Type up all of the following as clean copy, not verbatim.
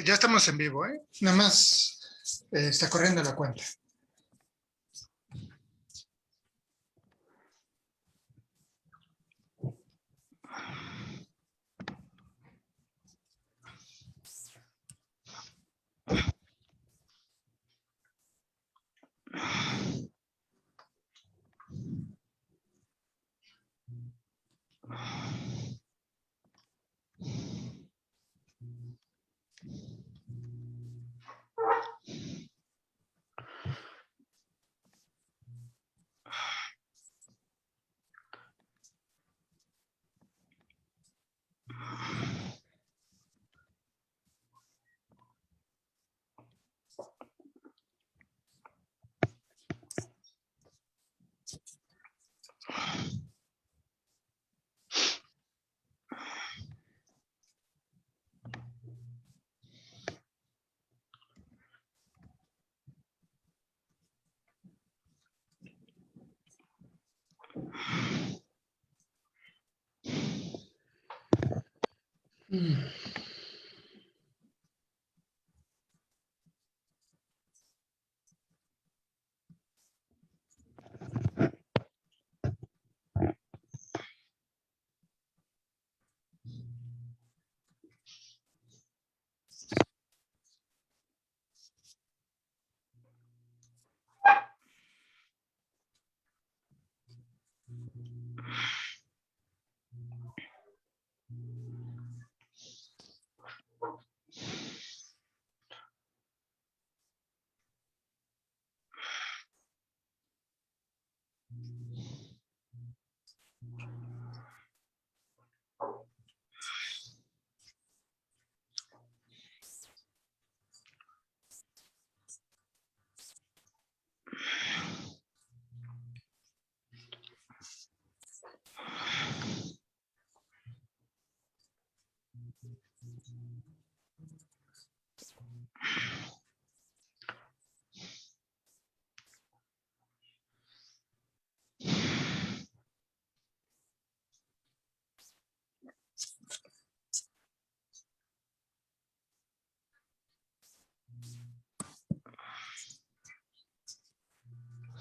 Ya estamos en vivo, ¿eh? Nada más está corriendo la cuenta.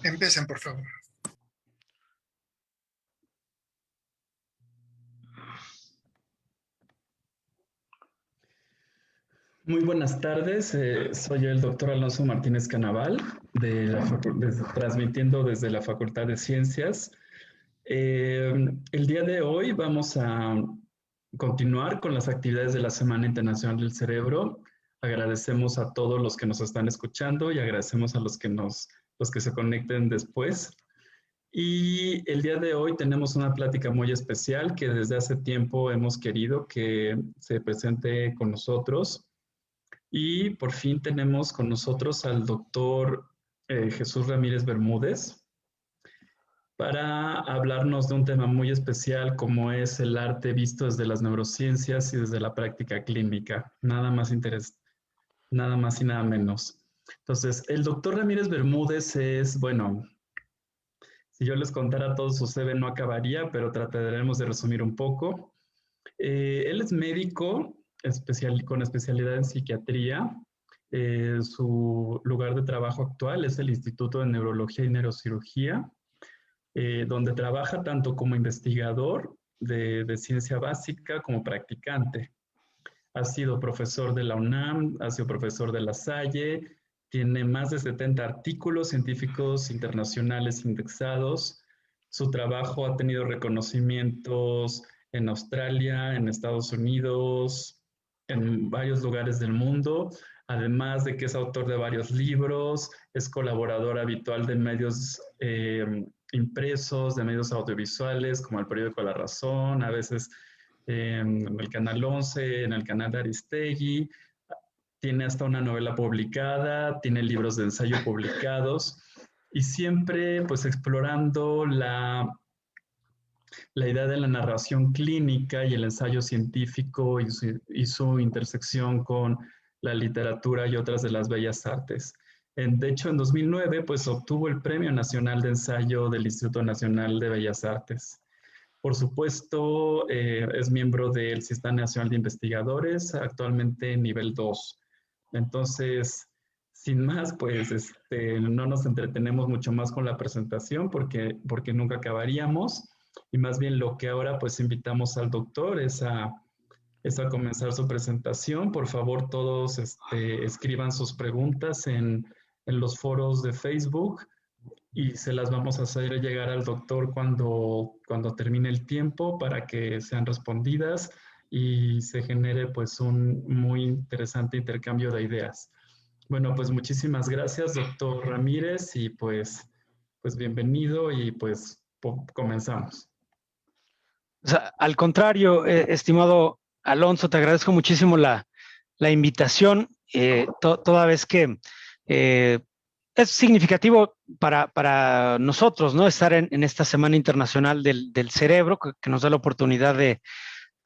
Empiecen, por favor. Muy buenas tardes, soy el doctor Alonso Martínez Canaval, transmitiendo desde la Facultad de Ciencias. El día de hoy vamos a continuar con las actividades de la Semana Internacional del Cerebro. Agradecemos a todos los que nos están escuchando y agradecemos a los que se conecten después. Y el día de hoy tenemos una plática muy especial que desde hace tiempo hemos querido que se presente con nosotros. Y por fin tenemos con nosotros al doctor Jesús Ramírez Bermúdez para hablarnos de un tema muy especial como es el arte visto desde las neurociencias y desde la práctica clínica. Nada más y nada menos. Entonces, el doctor Ramírez Bermúdez es, bueno, si yo les contara todo su CV no acabaría, pero trataremos de resumir un poco. Él es médico con especialidad en psiquiatría. Su lugar de trabajo actual es el Instituto de Neurología y Neurocirugía, donde trabaja tanto como investigador de ciencia básica como practicante. Ha sido profesor de la UNAM, ha sido profesor de La Salle, tiene más de 70 artículos científicos internacionales indexados. Su trabajo ha tenido reconocimientos en Australia, en Estados Unidos, en varios lugares del mundo, además de que es autor de varios libros, es colaborador habitual de medios impresos, de medios audiovisuales, como el periódico La Razón, a veces en el Canal 11, en el canal de Aristegui. Tiene hasta una novela publicada, tiene libros de ensayo publicados y siempre pues explorando la idea de la narración clínica y el ensayo científico y su intersección con la literatura y otras de las bellas artes. De hecho, en 2009 pues obtuvo el Premio Nacional de Ensayo del Instituto Nacional de Bellas Artes. Por supuesto, es miembro del Sistema Nacional de Investigadores, actualmente nivel 2. Entonces, sin más, pues no nos entretenemos mucho más con la presentación porque nunca acabaríamos. Y más bien lo que ahora pues invitamos al doctor es a comenzar su presentación. Por favor, todos escriban sus preguntas en los foros de Facebook y se las vamos a hacer llegar al doctor cuando termine el tiempo para que sean respondidas y se genere pues un muy interesante intercambio de ideas. Bueno, pues muchísimas gracias, doctor Ramírez, y pues bienvenido y pues comenzamos. O sea, al contrario, estimado Alonso, te agradezco muchísimo la invitación, toda vez que es significativo para nosotros, ¿no? Estar en esta Semana Internacional del Cerebro, que nos da la oportunidad de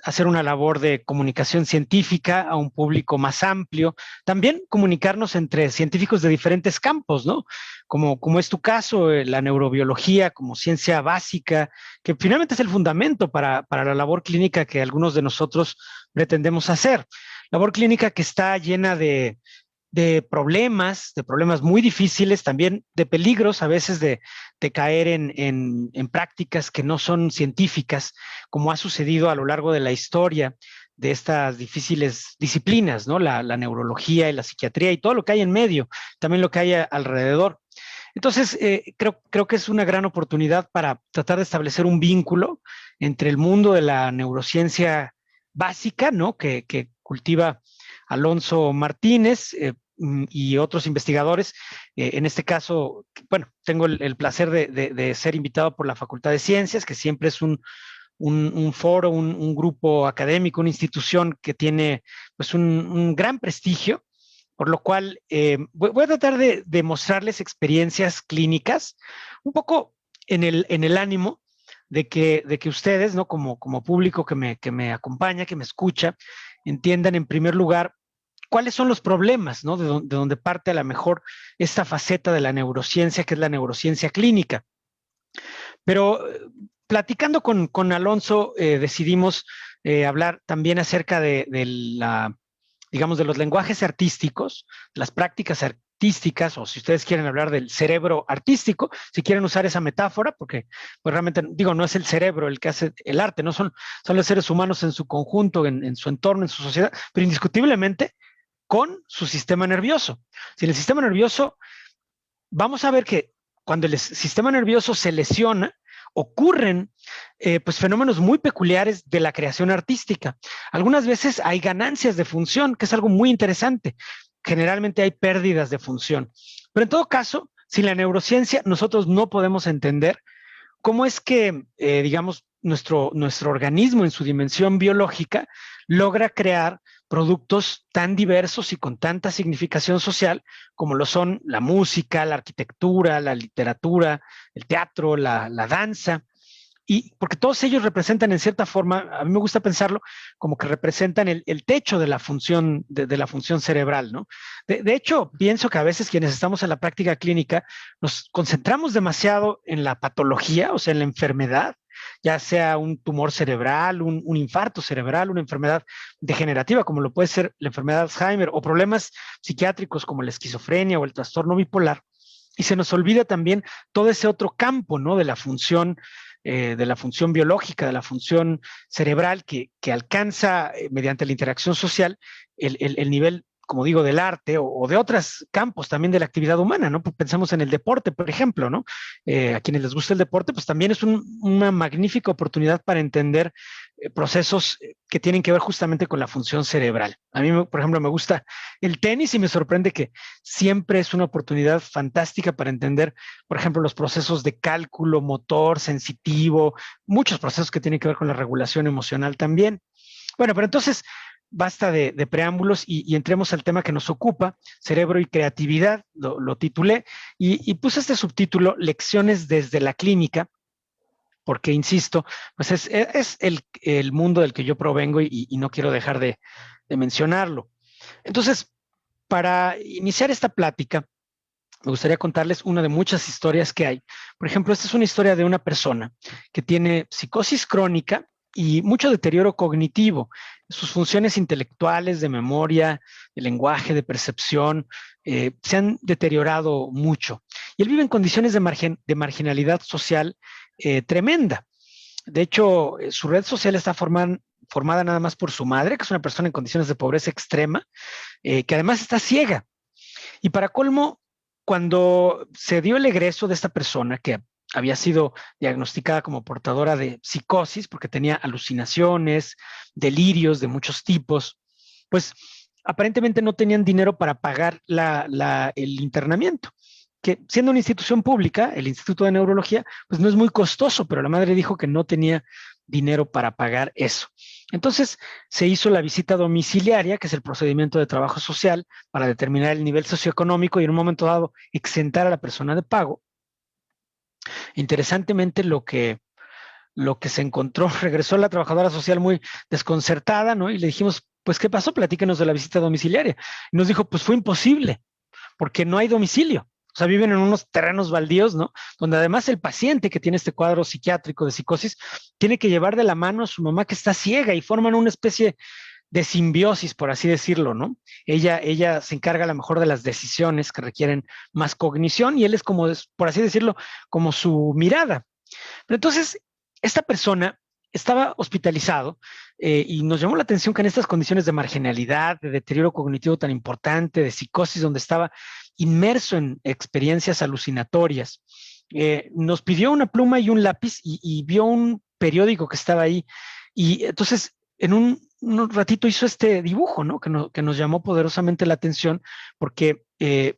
hacer una labor de comunicación científica a un público más amplio, también comunicarnos entre científicos de diferentes campos, ¿no? Como es tu caso, la neurobiología como ciencia básica, que finalmente es el fundamento para la labor clínica que algunos de nosotros pretendemos hacer. Labor clínica que está llena de problemas muy difíciles, también de peligros a veces de caer en prácticas que no son científicas, como ha sucedido a lo largo de la historia de estas difíciles disciplinas, ¿no? La neurología y la psiquiatría y todo lo que hay en medio, también lo que hay alrededor. Entonces, creo que es una gran oportunidad para tratar de establecer un vínculo entre el mundo de la neurociencia básica, ¿no? Que cultiva Alonso Martínez, y otros investigadores. En este caso, bueno, tengo el placer de ser invitado por la Facultad de Ciencias, que siempre es un foro, un grupo académico, una institución que tiene pues un gran prestigio, por lo cual voy a tratar de mostrarles experiencias clínicas, un poco en el ánimo de que ustedes, ¿no? Como público que me acompaña, que me escucha, entiendan en primer lugar cuáles son los problemas, ¿no? De donde parte a lo mejor esta faceta de la neurociencia, que es la neurociencia clínica. Pero platicando con Alonso, decidimos hablar también acerca de digamos, de los lenguajes artísticos, las prácticas artísticas, o si ustedes quieren hablar del cerebro artístico, si quieren usar esa metáfora, porque pues realmente, digo, no es el cerebro el que hace el arte, no son los seres humanos en su conjunto, en su entorno, en su sociedad, pero indiscutiblemente con su sistema nervioso. Si el sistema nervioso, vamos a ver que cuando el sistema nervioso se lesiona, ocurren pues fenómenos muy peculiares de la creación artística. Algunas veces hay ganancias de función, que es algo muy interesante. Generalmente hay pérdidas de función. Pero en todo caso, sin la neurociencia, nosotros no podemos entender cómo es que, digamos, nuestro organismo en su dimensión biológica logra crear productos tan diversos y con tanta significación social como lo son la música, la arquitectura, la literatura, el teatro, la danza. Y porque todos ellos representan en cierta forma, a mí me gusta pensarlo como que representan el techo de la función, de la función cerebral, ¿no? De hecho, pienso que a veces quienes estamos en la práctica clínica nos concentramos demasiado en la patología, o sea, en la enfermedad, ya sea un tumor cerebral, un infarto cerebral, una enfermedad degenerativa, como lo puede ser la enfermedad de Alzheimer, o problemas psiquiátricos como la esquizofrenia o el trastorno bipolar. Y se nos olvida también todo ese otro campo, ¿no? De la función biológica, de la función cerebral que alcanza mediante la interacción social el nivel, como digo, del arte o de otros campos también de la actividad humana, ¿no? Pensamos en el deporte, por ejemplo, ¿no? A quienes les gusta el deporte, pues también es una magnífica oportunidad para entender procesos que tienen que ver justamente con la función cerebral. A mí, por ejemplo, me gusta el tenis y me sorprende que siempre es una oportunidad fantástica para entender, por ejemplo, los procesos de cálculo motor, sensitivo, muchos procesos que tienen que ver con la regulación emocional también. Bueno, pero entonces basta de preámbulos y entremos al tema que nos ocupa, cerebro y creatividad, lo titulé, y puse este subtítulo, Lecciones desde la clínica, porque, insisto, pues es el mundo del que yo provengo y no quiero dejar de mencionarlo. Entonces, para iniciar esta plática, me gustaría contarles una de muchas historias que hay. Por ejemplo, esta es una historia de una persona que tiene psicosis crónica y mucho deterioro cognitivo. Sus funciones intelectuales, de memoria, de lenguaje, de percepción, se han deteriorado mucho. Y él vive en condiciones de marginalidad social tremenda. De hecho, su red social está formada nada más por su madre, que es una persona en condiciones de pobreza extrema, que además está ciega. Y para colmo, cuando se dio el egreso de esta persona, que había sido diagnosticada como portadora de psicosis, porque tenía alucinaciones, delirios de muchos tipos, pues aparentemente no tenían dinero para pagar el internamiento, que siendo una institución pública, el Instituto de Neurología, pues no es muy costoso, pero la madre dijo que no tenía dinero para pagar eso. Entonces se hizo la visita domiciliaria, que es el procedimiento de trabajo social para determinar el nivel socioeconómico y en un momento dado exentar a la persona de pago. Interesantemente, lo que se encontró, regresó la trabajadora social muy desconcertada, ¿no? Y le dijimos, pues, ¿qué pasó? Platíquenos de la visita domiciliaria. Y nos dijo, pues fue imposible, porque no hay domicilio. O sea, viven en unos terrenos baldíos, ¿no? Donde además el paciente que tiene este cuadro psiquiátrico de psicosis tiene que llevar de la mano a su mamá que está ciega y forman una especie de simbiosis, por así decirlo, ¿no? Ella se encarga a lo mejor de las decisiones que requieren más cognición y él es como, por así decirlo, como su mirada. Pero entonces, esta persona estaba hospitalizado y nos llamó la atención que en estas condiciones de marginalidad, de deterioro cognitivo tan importante, de psicosis, donde estaba inmerso en experiencias alucinatorias, nos pidió una pluma y un lápiz y vio un periódico que estaba ahí. Y entonces, en un ratito hizo este dibujo, ¿no? Que nos llamó poderosamente la atención porque,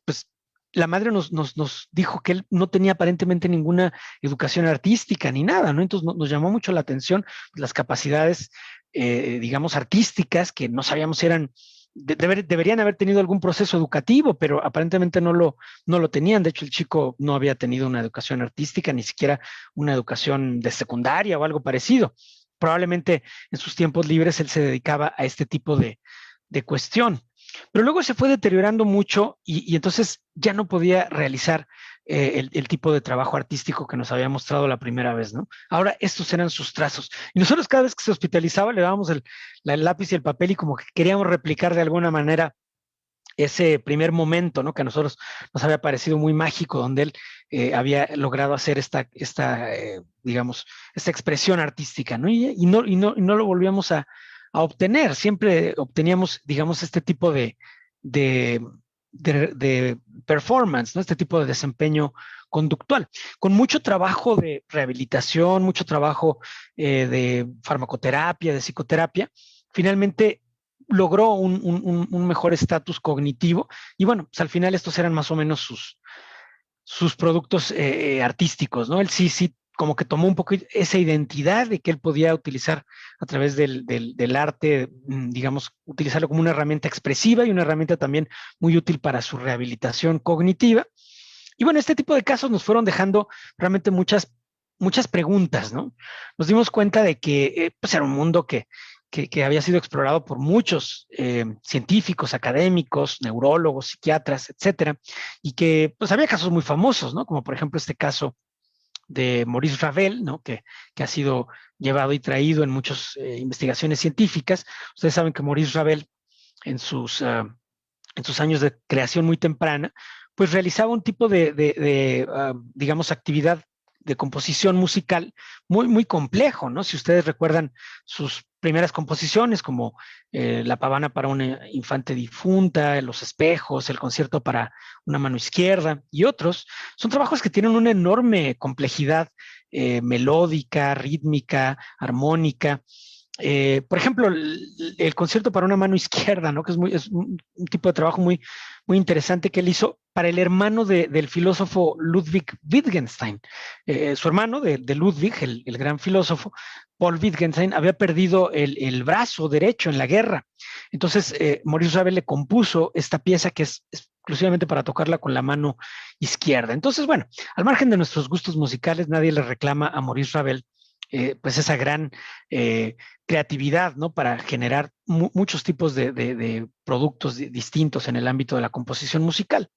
pues, la madre nos dijo que él no tenía aparentemente ninguna educación artística ni nada, ¿no? Entonces nos llamó mucho la atención las capacidades, digamos, artísticas, que no sabíamos si eran, deberían haber tenido algún proceso educativo, pero aparentemente no lo tenían. De hecho, el chico no había tenido una educación artística, ni siquiera una educación de secundaria o algo parecido. Probablemente en sus tiempos libres él se dedicaba a este tipo de cuestión. Pero luego se fue deteriorando mucho y entonces ya no podía realizar el tipo de trabajo artístico que nos había mostrado la primera vez, ¿no? Ahora estos eran sus trazos. Y nosotros cada vez que se hospitalizaba le dábamos el lápiz y el papel y como que queríamos replicar de alguna manera ese primer momento, ¿no? Que a nosotros nos había parecido muy mágico, donde él había logrado hacer digamos, esta expresión artística, ¿no? Y no lo volvíamos a obtener. Siempre obteníamos, digamos, este tipo de performance, ¿no? Este tipo de desempeño conductual, con mucho trabajo de rehabilitación, mucho trabajo de farmacoterapia, de psicoterapia. Finalmente logró un mejor estatus cognitivo y bueno, pues al final estos eran más o menos sus productos artísticos, ¿no? Él sí como que tomó un poco esa identidad de que él podía utilizar a través del arte, digamos, utilizarlo como una herramienta expresiva y una herramienta también muy útil para su rehabilitación cognitiva. Y bueno, este tipo de casos nos fueron dejando realmente muchas preguntas, ¿no? Nos dimos cuenta de que pues era un mundo que había sido explorado por muchos científicos, académicos, neurólogos, psiquiatras, etcétera, y que pues había casos muy famosos, ¿no? Como por ejemplo este caso de Maurice Ravel, ¿no? Que ha sido llevado y traído en muchas investigaciones científicas. Ustedes saben que Maurice Ravel en sus años de creación muy temprana, pues realizaba un tipo digamos, actividad de composición musical muy, muy complejo, ¿no? Si ustedes recuerdan sus primeras composiciones, como La pavana para una infante difunta, Los espejos, El concierto para una mano izquierda y otros, son trabajos que tienen una enorme complejidad melódica, rítmica, armónica. Por ejemplo, el concierto para una mano izquierda, ¿no? Que es un tipo de trabajo muy, muy interesante que él hizo para el hermano del filósofo Ludwig Wittgenstein. Su hermano de Ludwig, el gran filósofo, Paul Wittgenstein, había perdido el brazo derecho en la guerra. Entonces, Maurice Ravel le compuso esta pieza que es exclusivamente para tocarla con la mano izquierda. Entonces, bueno, al margen de nuestros gustos musicales, nadie le reclama a Maurice Ravel pues esa gran creatividad, ¿no? Para generar muchos tipos de productos distintos en el ámbito de la composición musical.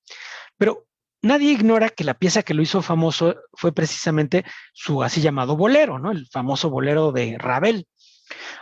Pero nadie ignora que la pieza que lo hizo famoso fue precisamente su así llamado bolero, ¿no? El famoso bolero de Ravel.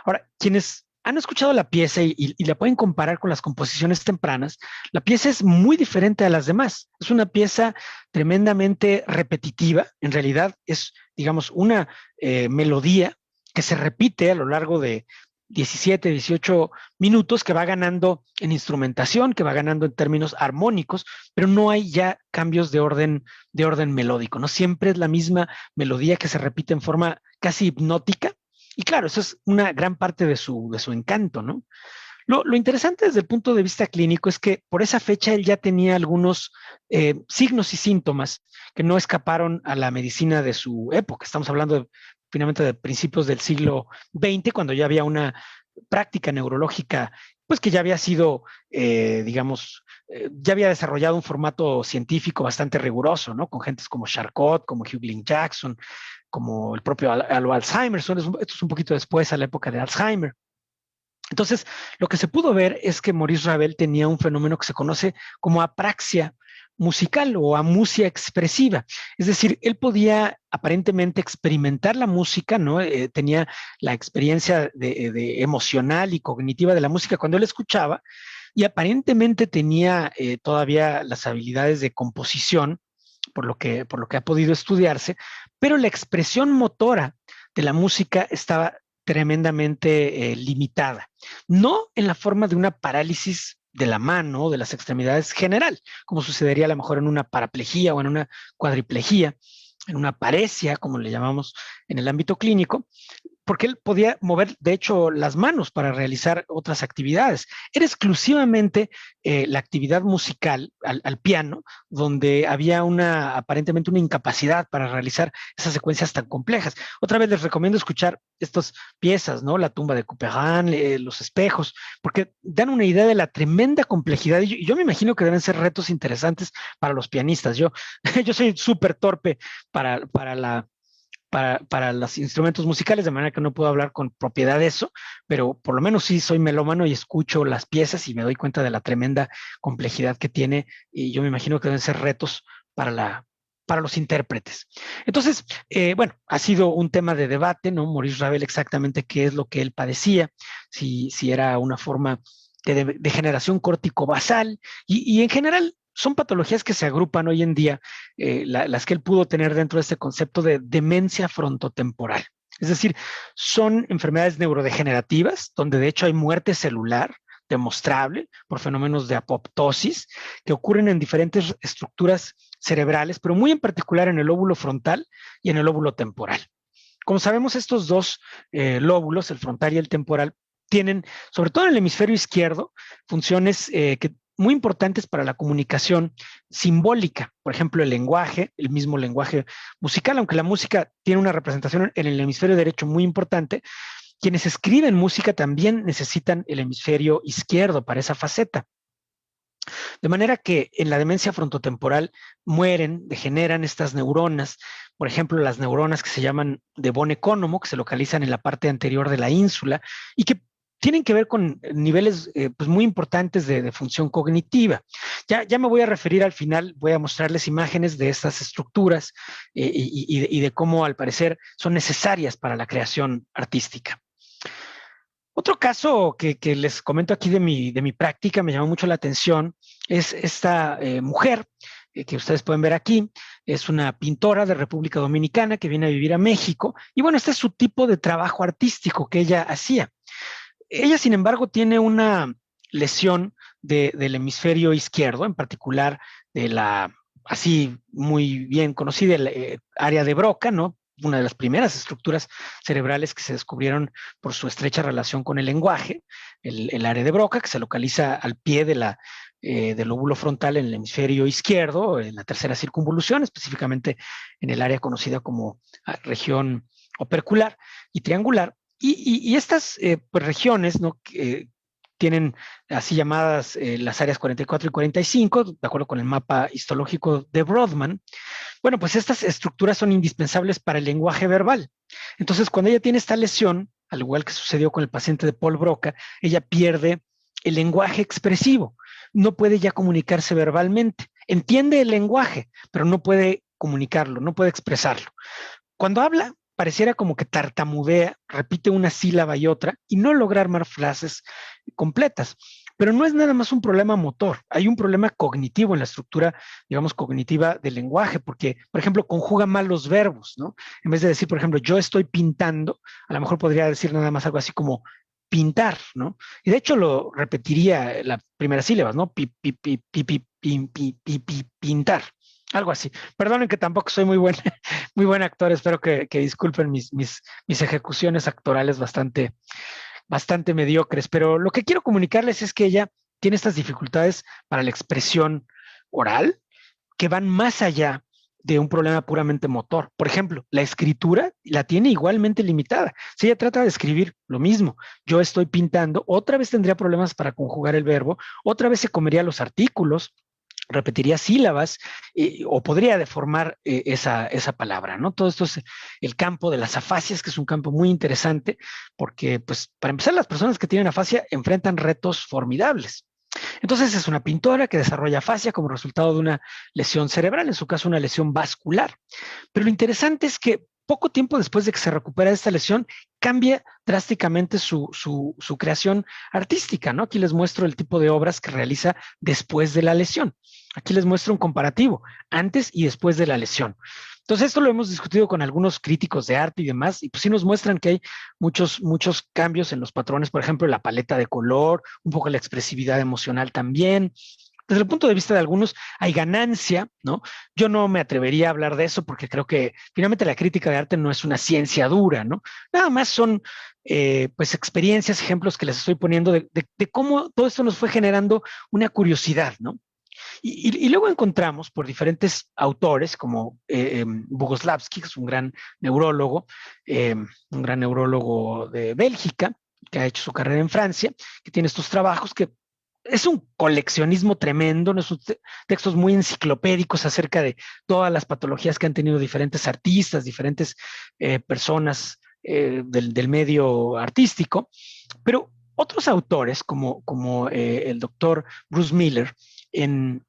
Ahora, quienes han escuchado la pieza y la pueden comparar con las composiciones tempranas, la pieza es muy diferente a las demás. Es una pieza tremendamente repetitiva. En realidad es, digamos, una melodía que se repite a lo largo de 17, 18 minutos, que va ganando en instrumentación, que va ganando en términos armónicos, pero no hay ya cambios de orden melódico, ¿no? Siempre es la misma melodía que se repite en forma casi hipnótica. Y claro, eso es una gran parte de su encanto, ¿no? Lo interesante desde el punto de vista clínico es que por esa fecha él ya tenía algunos signos y síntomas que no escaparon a la medicina de su época. Estamos hablando finalmente de principios del siglo XX, cuando ya había una práctica neurológica, pues que ya había sido, digamos, ya había desarrollado un formato científico bastante riguroso, ¿no? Con gentes como Charcot, como Hugh Lynn Jackson, como el propio Alzheimer. Esto es un poquito después, a la época de Alzheimer. Entonces, lo que se pudo ver es que Maurice Ravel tenía un fenómeno que se conoce como apraxia musical o amusia expresiva. Es decir, él podía aparentemente experimentar la música, ¿no? Tenía la experiencia de emocional y cognitiva de la música cuando él escuchaba, y aparentemente tenía todavía las habilidades de composición, por lo que ha podido estudiarse, pero la expresión motora de la música estaba tremendamente limitada. No en la forma de una parálisis de la mano o de las extremidades general, como sucedería a lo mejor en una paraplegia o en una cuadriplegia, en una paresia, como le llamamos en el ámbito clínico, porque él podía mover, de hecho, las manos para realizar otras actividades. Era exclusivamente la actividad musical al piano, donde había aparentemente una incapacidad para realizar esas secuencias tan complejas. Otra vez les recomiendo escuchar estas piezas, ¿no? La tumba de Couperin, Los espejos, porque dan una idea de la tremenda complejidad. Y yo me imagino que deben ser retos interesantes para los pianistas. Yo soy súper torpe para los instrumentos musicales, de manera que no puedo hablar con propiedad de eso, pero por lo menos sí soy melómano y escucho las piezas y me doy cuenta de la tremenda complejidad que tiene, y yo me imagino que deben ser retos para los intérpretes. Entonces, bueno, ha sido un tema de debate, ¿no? Maurice Ravel exactamente qué es lo que él padecía, si era una forma de degeneración córtico-basal, y en general son patologías que se agrupan hoy en día, las que él pudo tener dentro de este concepto de demencia frontotemporal. Es decir, son enfermedades neurodegenerativas, donde de hecho hay muerte celular demostrable por fenómenos de apoptosis que ocurren en diferentes estructuras cerebrales, pero muy en particular en el lóbulo frontal y en el lóbulo temporal. Como sabemos, estos dos lóbulos, el frontal y el temporal, tienen, sobre todo en el hemisferio izquierdo, funciones que muy importantes para la comunicación simbólica. Por ejemplo, el lenguaje, el mismo lenguaje musical, aunque la música tiene una representación en el hemisferio derecho muy importante, quienes escriben música también necesitan el hemisferio izquierdo para esa faceta. De manera que en la demencia frontotemporal degeneran estas neuronas, por ejemplo, las neuronas que se llaman de von Economo, que se localizan en la parte anterior de la ínsula y que tienen que ver con niveles pues muy importantes de función cognitiva. Ya me voy a referir al final, voy a mostrarles imágenes de estas estructuras y de cómo al parecer son necesarias para la creación artística. Otro caso que les comento aquí de mi práctica, me llamó mucho la atención, es esta mujer que ustedes pueden ver aquí. Es una pintora de República Dominicana que viene a vivir a México. Y bueno, este es su tipo de trabajo artístico que ella hacía. Ella, sin embargo, tiene una lesión del hemisferio izquierdo, en particular de la, así muy bien conocida, el área de Broca, ¿no? Una de las primeras estructuras cerebrales que se descubrieron por su estrecha relación con el lenguaje, el área de Broca, que se localiza al pie del lóbulo frontal en el hemisferio izquierdo, en la tercera circunvolución, específicamente en el área conocida como región opercular y triangular. Y estas pues, regiones, ¿no? Tienen así llamadas las áreas 44 y 45, de acuerdo con el mapa histológico de Brodmann. Bueno, pues estas estructuras son indispensables para el lenguaje verbal. Entonces, cuando ella tiene esta lesión, al igual que sucedió con el paciente de Paul Broca, ella pierde el lenguaje expresivo. No puede ya comunicarse verbalmente. Entiende el lenguaje, pero no puede comunicarlo, no puede expresarlo. Cuando habla, pareciera como que tartamudea, repite una sílaba y otra y no logra armar frases completas. Pero no es nada más un problema motor, hay un problema cognitivo en la estructura, digamos, cognitiva del lenguaje, porque, por ejemplo, conjuga mal los verbos, ¿no? En vez de decir, por ejemplo, yo estoy pintando, a lo mejor podría decir nada más algo así como pintar, ¿no? Y de hecho lo repetiría las primeras sílabas, ¿no? Pintar, algo así. Perdonen que tampoco soy muy buen, muy buen actor, espero que disculpen mis ejecuciones actorales bastante mediocres, pero lo que quiero comunicarles es que ella tiene estas dificultades para la expresión oral que van más allá de un problema puramente motor. Por ejemplo, la escritura la tiene igualmente limitada. Si ella trata de escribir lo mismo, yo estoy pintando, otra vez tendría problemas para conjugar el verbo, otra vez se comería los artículos, repetiría sílabas o podría deformar esa palabra, ¿no? Todo esto es el campo de las afasias, que es un campo muy interesante porque, pues, para empezar, las personas que tienen afasia enfrentan retos formidables. Entonces es una pintora que desarrolla afasia como resultado de una lesión cerebral, en su caso una lesión vascular. Pero lo interesante es que poco tiempo después de que se recupera de esta lesión, cambia drásticamente su creación artística, ¿no? Aquí les muestro el tipo de obras que realiza después de la lesión. Aquí les muestro un comparativo, antes y después de la lesión. Entonces, esto lo hemos discutido con algunos críticos de arte y demás, y pues sí nos muestran que hay muchos cambios en los patrones, por ejemplo, la paleta de color, un poco la expresividad emocional también. Desde el punto de vista de algunos, hay ganancia, ¿no? Yo no me atrevería a hablar de eso porque creo que finalmente la crítica de arte no es una ciencia dura, ¿no? Nada más son, pues, experiencias, ejemplos que les estoy poniendo de cómo todo esto nos fue generando una curiosidad, ¿no? Y luego encontramos por diferentes autores, como Bogoslavski, que es un gran neurólogo de Bélgica, que ha hecho su carrera en Francia, que tiene estos trabajos que es un coleccionismo tremendo, ¿no? Son textos muy enciclopédicos acerca de todas las patologías que han tenido diferentes artistas, diferentes personas del medio artístico, pero otros autores como el doctor Bruce Miller en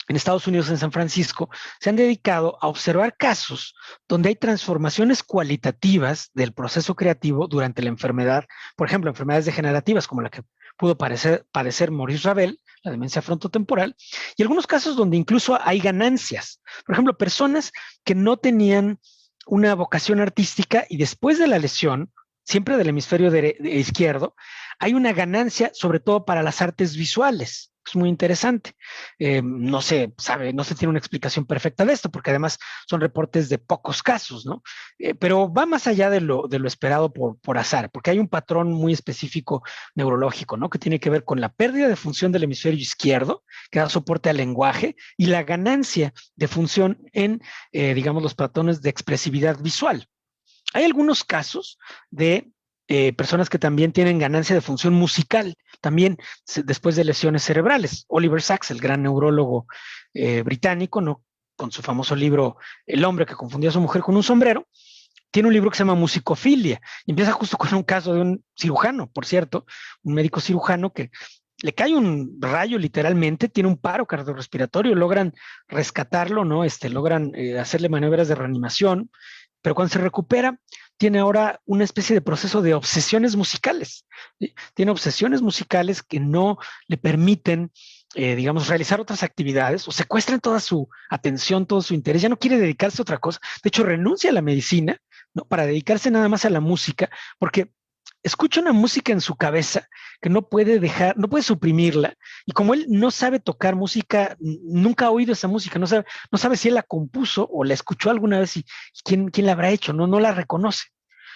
Estados Unidos, en San Francisco, se han dedicado a observar casos donde hay transformaciones cualitativas del proceso creativo durante la enfermedad, por ejemplo, enfermedades degenerativas como la que pudo padecer Maurice Ravel, la demencia frontotemporal, y algunos casos donde incluso hay ganancias. Por ejemplo, personas que no tenían una vocación artística y después de la lesión, siempre del hemisferio izquierdo, hay una ganancia sobre todo para las artes visuales. Es muy interesante. No se sabe, no se tiene una explicación perfecta de esto, porque además son reportes de pocos casos, ¿no? Pero va más allá de lo esperado por azar, porque hay un patrón muy específico neurológico, ¿no? Que tiene que ver con la pérdida de función del hemisferio izquierdo, que da soporte al lenguaje, y la ganancia de función en, digamos, los patrones de expresividad visual. Hay algunos casos de personas que también tienen ganancia de función musical, también después de lesiones cerebrales. Oliver Sacks, el gran neurólogo británico, ¿no? Con su famoso libro El hombre que confundió a su mujer con un sombrero, tiene un libro que se llama Musicofilia, y empieza justo con un caso de un cirujano, por cierto, un médico cirujano que le cae un rayo literalmente, tiene un paro cardiorrespiratorio, logran rescatarlo, ¿no? Logran hacerle maniobras de reanimación, pero cuando se recupera, tiene ahora una especie de proceso de obsesiones musicales. ¿Sí? Tiene obsesiones musicales que no le permiten, digamos, realizar otras actividades o secuestran toda su atención, todo su interés. Ya no quiere dedicarse a otra cosa. De hecho, renuncia a la medicina, ¿no? Para dedicarse nada más a la música, porque escucha una música en su cabeza que no puede dejar, no puede suprimirla. Y como él no sabe tocar música, nunca ha oído esa música, no sabe si él la compuso o la escuchó alguna vez y quién la habrá hecho, no la reconoce.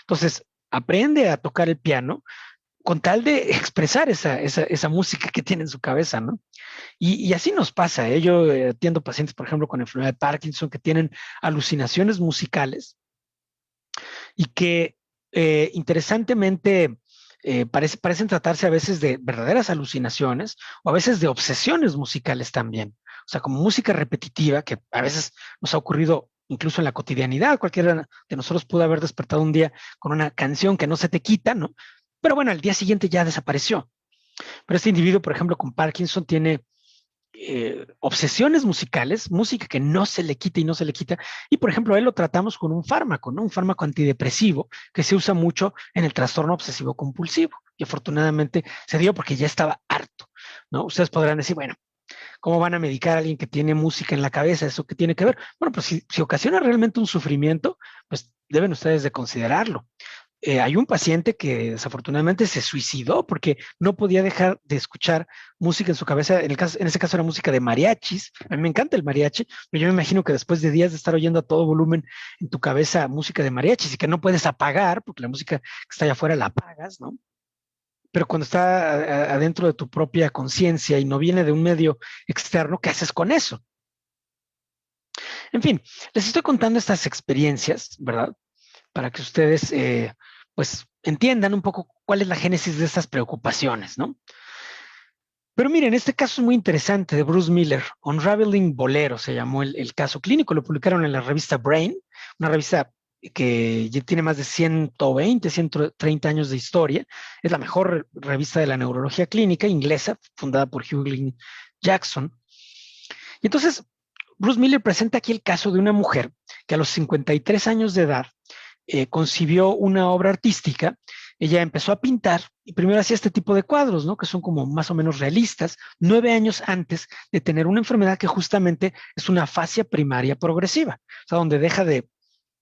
Entonces, aprende a tocar el piano con tal de expresar esa música que tiene en su cabeza, ¿no? Y así nos pasa, ¿eh? Yo atiendo pacientes, por ejemplo, con enfermedad de Parkinson que tienen alucinaciones musicales y que interesantemente parecen tratarse a veces de verdaderas alucinaciones o a veces de obsesiones musicales también. O sea, como música repetitiva que a veces nos ha ocurrido incluso en la cotidianidad. Cualquiera de nosotros pudo haber despertado un día con una canción que no se te quita, ¿no? Pero bueno, al día siguiente ya desapareció. Pero este individuo, por ejemplo, con Parkinson tiene obsesiones musicales, música que no se le quita y no se le quita. Y por ejemplo, a él lo tratamos con un fármaco, ¿no? Un fármaco antidepresivo que se usa mucho en el trastorno obsesivo compulsivo. Y afortunadamente se dio porque ya estaba harto, ¿no? Ustedes podrán decir, bueno, ¿cómo van a medicar a alguien que tiene música en la cabeza? ¿Eso qué tiene que ver? Bueno, pues si ocasiona realmente un sufrimiento, pues deben ustedes de considerarlo. Hay un paciente que desafortunadamente se suicidó porque no podía dejar de escuchar música en su cabeza. En ese caso era música de mariachis. A mí me encanta el mariachi, pero yo me imagino que después de días de estar oyendo a todo volumen en tu cabeza música de mariachis y que no puedes apagar, porque la música que está allá afuera la apagas, ¿no? Pero cuando está adentro de tu propia conciencia y no viene de un medio externo, ¿qué haces con eso? En fin, les estoy contando estas experiencias, ¿verdad? Para que ustedes pues entiendan un poco cuál es la génesis de estas preocupaciones, ¿no? Pero miren, este caso es muy interesante de Bruce Miller, Unraveling Bolero se llamó el caso clínico, lo publicaron en la revista Brain, una revista que ya tiene más de 120, 130 años de historia, es la mejor revista de la neurología clínica inglesa, fundada por Hugh Glynn Jackson. Y entonces, Bruce Miller presenta aquí el caso de una mujer que a los 53 años de edad concibió una obra artística. Ella empezó a pintar y primero hacía este tipo de cuadros, ¿no? Que son como más o menos realistas, 9 años antes de tener una enfermedad que justamente es una afasia primaria progresiva, o sea, donde deja de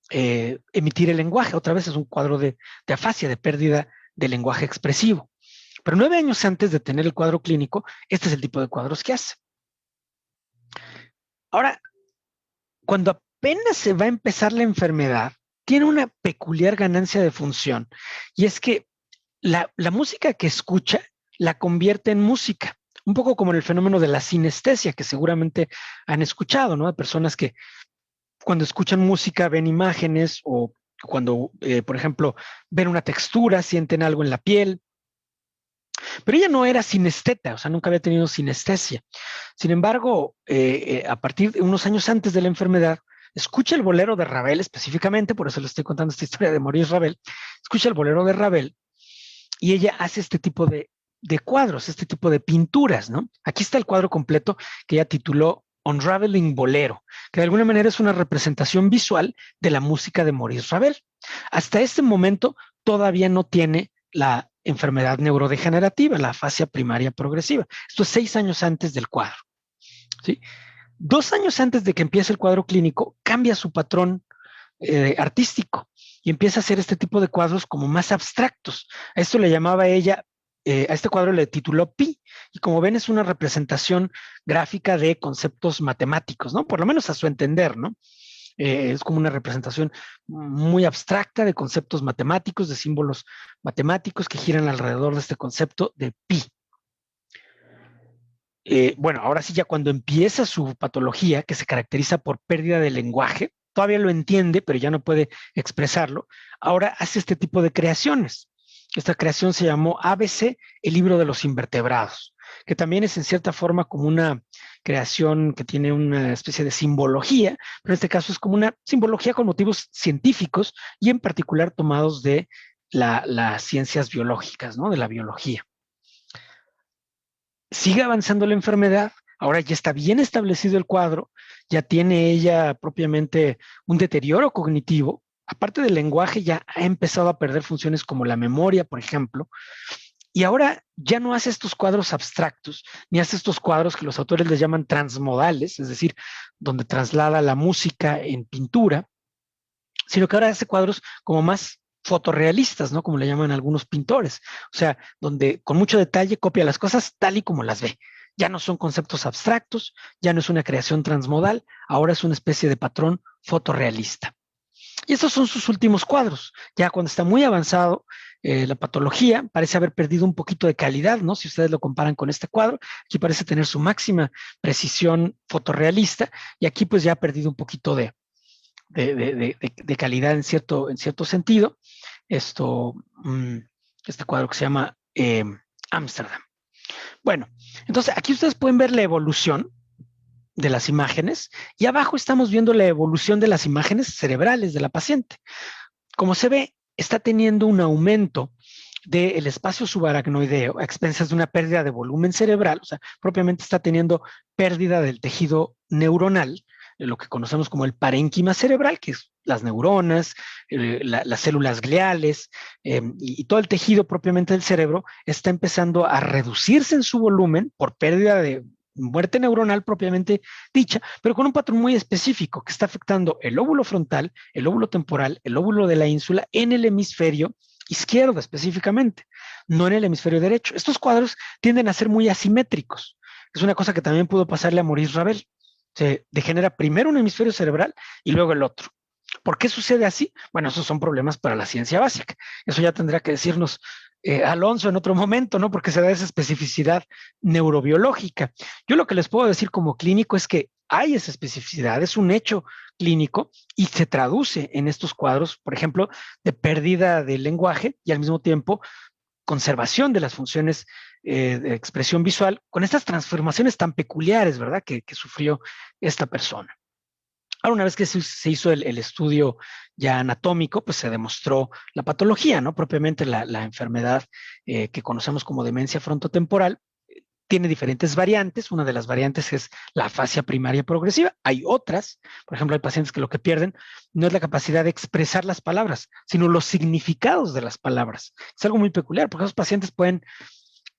emitir el lenguaje. Otra vez es un cuadro de afasia, de pérdida del lenguaje expresivo. Pero 9 años antes de tener el cuadro clínico, este es el tipo de cuadros que hace. Ahora, cuando apenas se va a empezar la enfermedad, tiene una peculiar ganancia de función, y es que la música que escucha la convierte en música, un poco como en el fenómeno de la sinestesia, que seguramente han escuchado, ¿no? De personas que cuando escuchan música ven imágenes o cuando, por ejemplo, ven una textura, sienten algo en la piel. Pero ella no era sinesteta, o sea, nunca había tenido sinestesia. Sin embargo, a partir de unos años antes de la enfermedad, escucha el bolero de Ravel específicamente, por eso le estoy contando esta historia de Maurice Ravel, escucha el bolero de Ravel y ella hace este tipo de cuadros, este tipo de pinturas, ¿no? Aquí está el cuadro completo que ella tituló Unraveling Bolero, que de alguna manera es una representación visual de la música de Maurice Ravel. Hasta este momento todavía no tiene la enfermedad neurodegenerativa, la afasia primaria progresiva. Esto es 6 años antes del cuadro, ¿sí? 2 años antes de que empiece el cuadro clínico, cambia su patrón artístico y empieza a hacer este tipo de cuadros como más abstractos. A esto le llamaba ella, a este cuadro le tituló Pi, y como ven es una representación gráfica de conceptos matemáticos, ¿no? Por lo menos a su entender, ¿no? Es como una representación muy abstracta de conceptos matemáticos, de símbolos matemáticos que giran alrededor de este concepto de pi. Bueno, ahora sí, ya cuando empieza su patología, que se caracteriza por pérdida de lenguaje, todavía lo entiende, pero ya no puede expresarlo, ahora hace este tipo de creaciones. Esta creación se llamó ABC, el libro de los invertebrados, que también es en cierta forma como una creación que tiene una especie de simbología, pero en este caso es como una simbología con motivos científicos y en particular tomados de las ciencias biológicas, ¿no? De la biología. Sigue avanzando la enfermedad, ahora ya está bien establecido el cuadro, ya tiene ella propiamente un deterioro cognitivo, aparte del lenguaje ya ha empezado a perder funciones como la memoria, por ejemplo, y ahora ya no hace estos cuadros abstractos, ni hace estos cuadros que los autores les llaman transmodales, es decir, donde traslada la música en pintura, sino que ahora hace cuadros como más fotorrealistas, ¿no? Como le llaman algunos pintores. O sea, donde con mucho detalle copia las cosas tal y como las ve. Ya no son conceptos abstractos, ya no es una creación transmodal, ahora es una especie de patrón fotorrealista. Y estos son sus últimos cuadros. Ya cuando está muy avanzado la patología, parece haber perdido un poquito de calidad, ¿no? Si ustedes lo comparan con este cuadro, aquí parece tener su máxima precisión fotorrealista y aquí pues ya ha perdido un poquito de calidad en cierto sentido. Este cuadro que se llama Ámsterdam. Bueno, entonces aquí ustedes pueden ver la evolución de las imágenes y abajo estamos viendo la evolución de las imágenes cerebrales de la paciente. Como se ve, está teniendo un aumento del espacio subaracnoideo a expensas de una pérdida de volumen cerebral, o sea, propiamente está teniendo pérdida del tejido neuronal, lo que conocemos como el parénquima cerebral, que es las neuronas, las células gliales y todo el tejido propiamente del cerebro está empezando a reducirse en su volumen por pérdida de muerte neuronal propiamente dicha, pero con un patrón muy específico que está afectando el lóbulo frontal, el lóbulo temporal, el lóbulo de la ínsula en el hemisferio izquierdo específicamente, no en el hemisferio derecho. Estos cuadros tienden a ser muy asimétricos. Es una cosa que también pudo pasarle a Maurice Ravel. Se degenera primero un hemisferio cerebral y luego el otro. ¿Por qué sucede así? Bueno, esos son problemas para la ciencia básica. Eso ya tendrá que decirnos Alonso en otro momento, ¿no? Porque se da esa especificidad neurobiológica. Yo lo que les puedo decir como clínico es que hay esa especificidad, es un hecho clínico y se traduce en estos cuadros, por ejemplo, de pérdida del lenguaje y al mismo tiempo conservación de las funciones de expresión visual con estas transformaciones tan peculiares, ¿verdad? Que sufrió esta persona. Ahora, una vez que se hizo el estudio ya anatómico, pues se demostró la patología, ¿no? Propiamente la enfermedad que conocemos como demencia frontotemporal. Tiene diferentes variantes. Una de las variantes es la afasia primaria progresiva. Hay otras, por ejemplo, hay pacientes que lo que pierden no es la capacidad de expresar las palabras, sino los significados de las palabras. Es algo muy peculiar, porque esos pacientes pueden,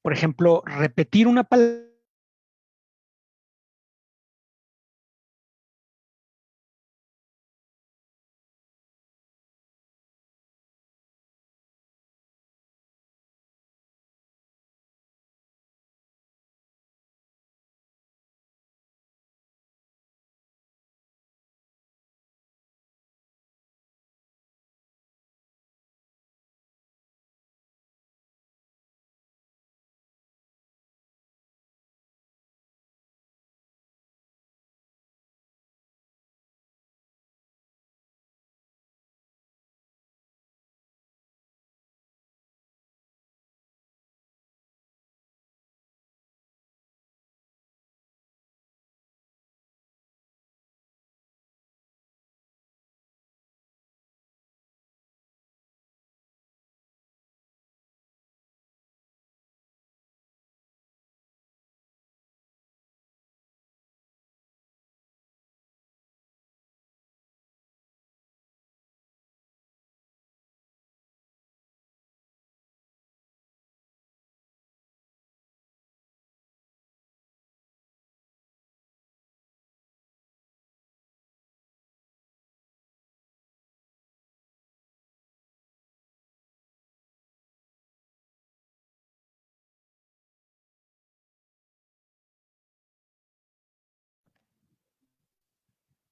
por ejemplo, repetir una palabra.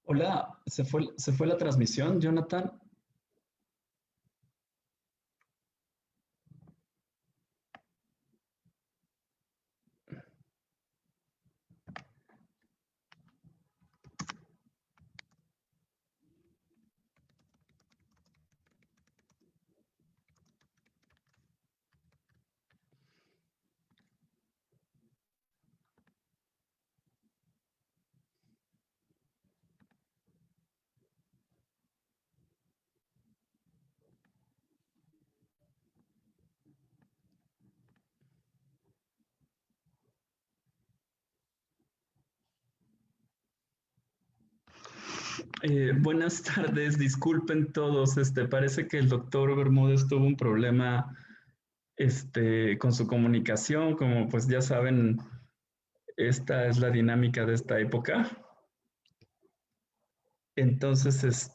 Hola, se fue la transmisión, Jonathan. Buenas tardes, disculpen todos. Parece que el doctor Bermúdez tuvo un problema con su comunicación, como pues ya saben, esta es la dinámica de esta época. Entonces,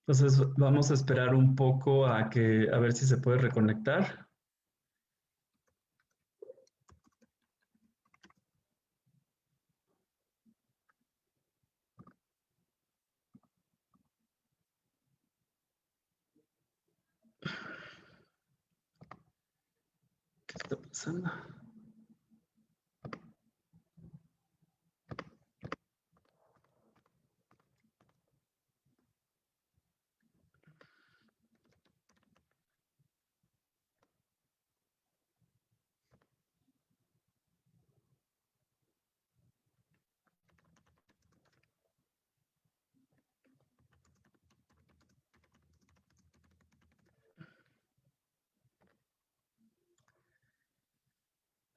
entonces vamos a esperar un poco a ver si se puede reconectar. ¿Qué está pasando?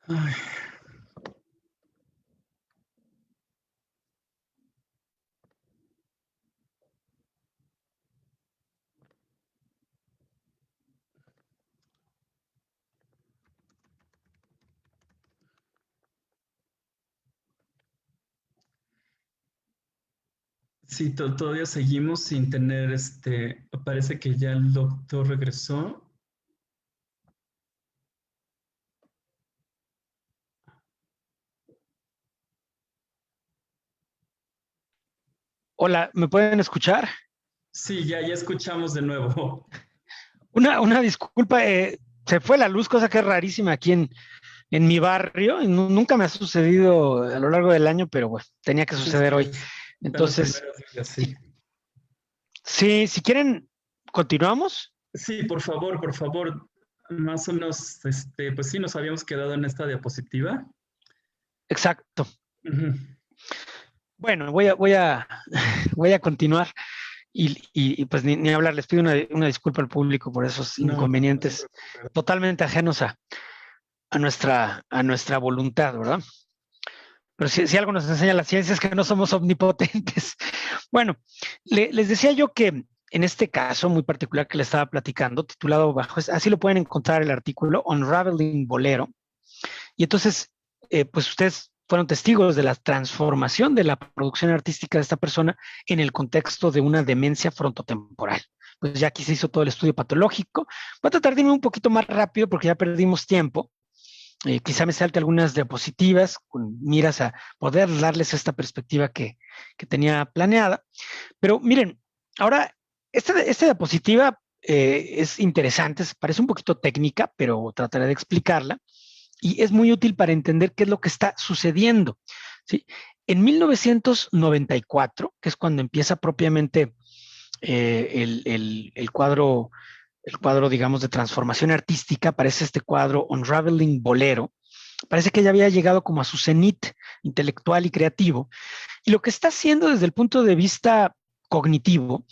Ay, sí, todavía seguimos sin tener parece que ya el doctor regresó. Hola, ¿me pueden escuchar? Sí, ya escuchamos de nuevo. Una disculpa, se fue la luz, cosa que es rarísima aquí en mi barrio. Y nunca me ha sucedido a lo largo del año, pero bueno, tenía que suceder hoy. Son los Entonces, primeros días, si, sí. sí, si quieren, continuamos. Sí, por favor, por favor. Más o menos, pues sí, nos habíamos quedado en esta diapositiva. Exacto. Ujú. Bueno, voy a continuar y pues ni hablar, les pido una disculpa al público por esos No se inconvenientes preocupe. totalmente ajenos a nuestra voluntad, ¿verdad? Pero si algo nos enseña la ciencia es que no somos omnipotentes. Bueno, les decía yo que en este caso muy particular que le estaba platicando, titulado bajo, así lo pueden encontrar el artículo, Unraveling Bolero. Y entonces, pues ustedes fueron testigos de la transformación de la producción artística de esta persona en el contexto de una demencia frontotemporal. Pues ya aquí se hizo todo el estudio patológico. Voy a tratar de irme un poquito más rápido porque ya perdimos tiempo. Quizá me salte algunas diapositivas con miras a poder darles esta perspectiva que tenía planeada. Pero miren, ahora, esta diapositiva es interesante, parece un poquito técnica, pero trataré de explicarla y es muy útil para entender qué es lo que está sucediendo. ¿Sí? En 1994, que es cuando empieza propiamente el cuadro, digamos, de transformación artística, aparece este cuadro Unraveling Bolero. Parece que ya había llegado como a su cenit intelectual y creativo. Y lo que está haciendo desde el punto de vista cognitivo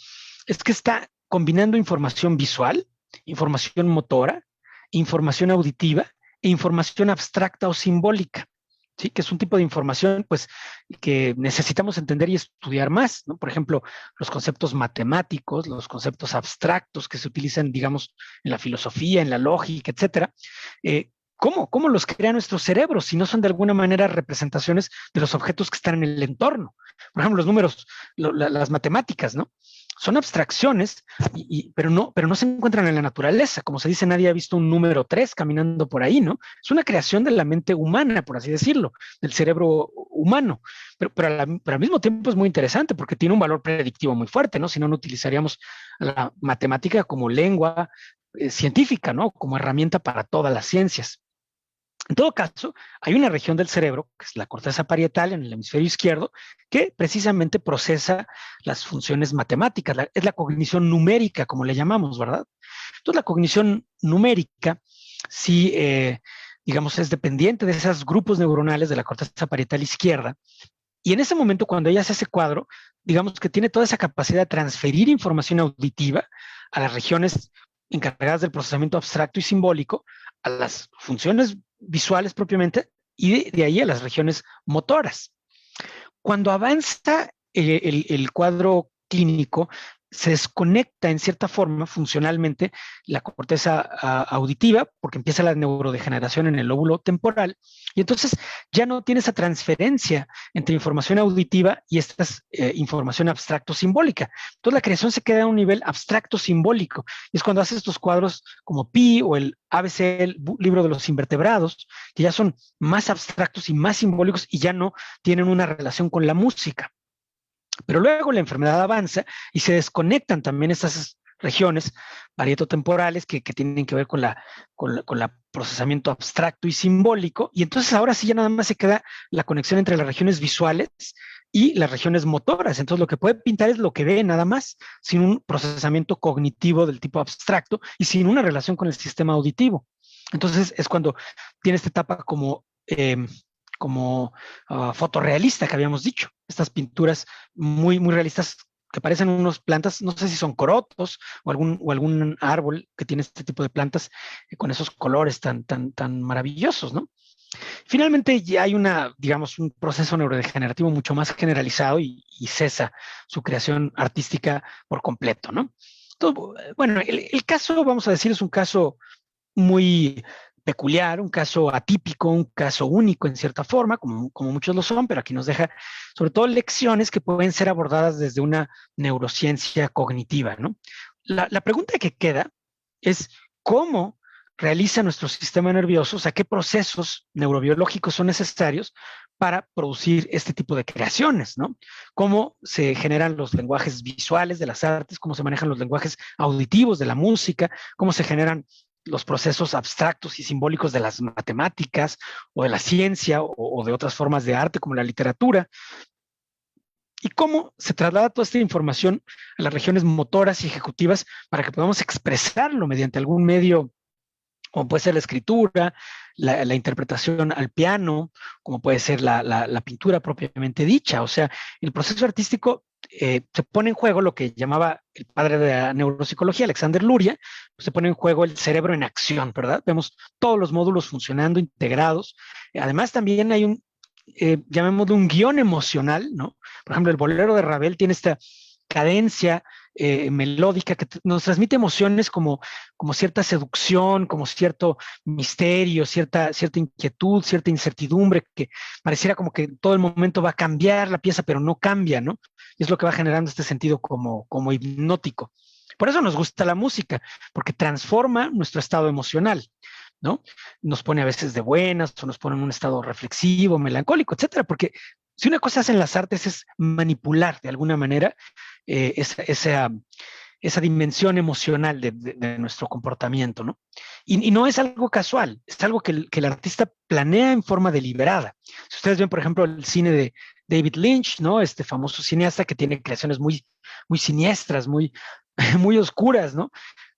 es que está combinando información visual, información motora, información auditiva e información abstracta o simbólica. ¿Sí? Que es un tipo de información pues, que necesitamos entender y estudiar más, ¿no? Por ejemplo, los conceptos matemáticos, los conceptos abstractos que se utilizan, digamos, en la filosofía, en la lógica, etcétera. ¿Cómo los crea nuestro cerebro si no son de alguna manera representaciones de los objetos que están en el entorno? Por ejemplo, los números, las matemáticas, ¿no? Son abstracciones, pero no se encuentran en la naturaleza. Como se dice, nadie ha visto un número 3 caminando por ahí, ¿no? Es una creación de la mente humana, por así decirlo, del cerebro humano. Pero al mismo tiempo es muy interesante porque tiene un valor predictivo muy fuerte, ¿no? Si no, no utilizaríamos la matemática como lengua científica, ¿no? Como herramienta para todas las ciencias. En todo caso, hay una región del cerebro, que es la corteza parietal en el hemisferio izquierdo, que precisamente procesa las funciones matemáticas. Es la cognición numérica, como le llamamos, ¿verdad? Entonces, la cognición numérica, sí, digamos, es dependiente de esos grupos neuronales de la corteza parietal izquierda. Y en ese momento, cuando ella hace ese cuadro, digamos que tiene toda esa capacidad de transferir información auditiva a las regiones encargadas del procesamiento abstracto y simbólico, a las funciones visuales propiamente, y de ahí a las regiones motoras. Cuando avanza el cuadro clínico, se desconecta en cierta forma funcionalmente la corteza auditiva porque empieza la neurodegeneración en el lóbulo temporal y entonces ya no tiene esa transferencia entre información auditiva y esta información abstracto-simbólica. Entonces la creación se queda a un nivel abstracto-simbólico y es cuando hace estos cuadros como Pi o el ABC, el libro de los invertebrados, que ya son más abstractos y más simbólicos y ya no tienen una relación con la música. Pero luego la enfermedad avanza y se desconectan también estas regiones parietotemporales que tienen que ver con la procesamiento abstracto y simbólico. Y entonces ahora sí ya nada más se queda la conexión entre las regiones visuales y las regiones motoras. Entonces lo que puede pintar es lo que ve nada más, sin un procesamiento cognitivo del tipo abstracto y sin una relación con el sistema auditivo. Entonces es cuando tiene esta etapa como fotorrealista que habíamos dicho, estas pinturas muy realistas que parecen unos plantas, no sé si son corotos o algún árbol que tiene este tipo de plantas con esos colores tan maravillosos, ¿no? Finalmente ya hay digamos, un proceso neurodegenerativo mucho más generalizado y cesa su creación artística por completo, ¿no? Entonces, bueno, el caso, vamos a decir, es un caso muy peculiar, un caso atípico, un caso único en cierta forma, como muchos lo son, pero aquí nos deja sobre todo lecciones que pueden ser abordadas desde una neurociencia cognitiva, ¿no? La pregunta que queda es cómo realiza nuestro sistema nervioso, o sea, qué procesos neurobiológicos son necesarios para producir este tipo de creaciones, ¿no? Cómo se generan los lenguajes visuales de las artes, cómo se manejan los lenguajes auditivos de la música, cómo se generan los procesos abstractos y simbólicos de las matemáticas o de la ciencia o de otras formas de arte como la literatura, y cómo se traslada toda esta información a las regiones motoras y ejecutivas para que podamos expresarlo mediante algún medio, como puede ser la escritura, la interpretación al piano, como puede ser la pintura propiamente dicha. O sea, el proceso artístico se pone en juego lo que llamaba el padre de la neuropsicología, Alexander Luria, pues se pone en juego el cerebro en acción, ¿verdad? Vemos todos los módulos funcionando, integrados. Además, también hay llamémoslo un guión emocional, ¿no? Por ejemplo, el bolero de Ravel tiene esta cadencia melódica que nos transmite emociones como cierta seducción, como cierto misterio, cierta inquietud, cierta incertidumbre, que pareciera como que todo el momento va a cambiar la pieza, pero no cambia, ¿no? Y es lo que va generando este sentido como hipnótico. Por eso nos gusta la música, porque transforma nuestro estado emocional, ¿no? Nos pone a veces de buenas o nos pone en un estado reflexivo, melancólico, etcétera, porque si una cosa hacen las artes es manipular de alguna manera esa dimensión emocional de nuestro comportamiento, ¿no? Y no es algo casual, es algo que el artista planea en forma deliberada. Si ustedes ven, por ejemplo, el cine de David Lynch, ¿no? Este famoso cineasta que tiene creaciones muy siniestras, muy oscuras, ¿no?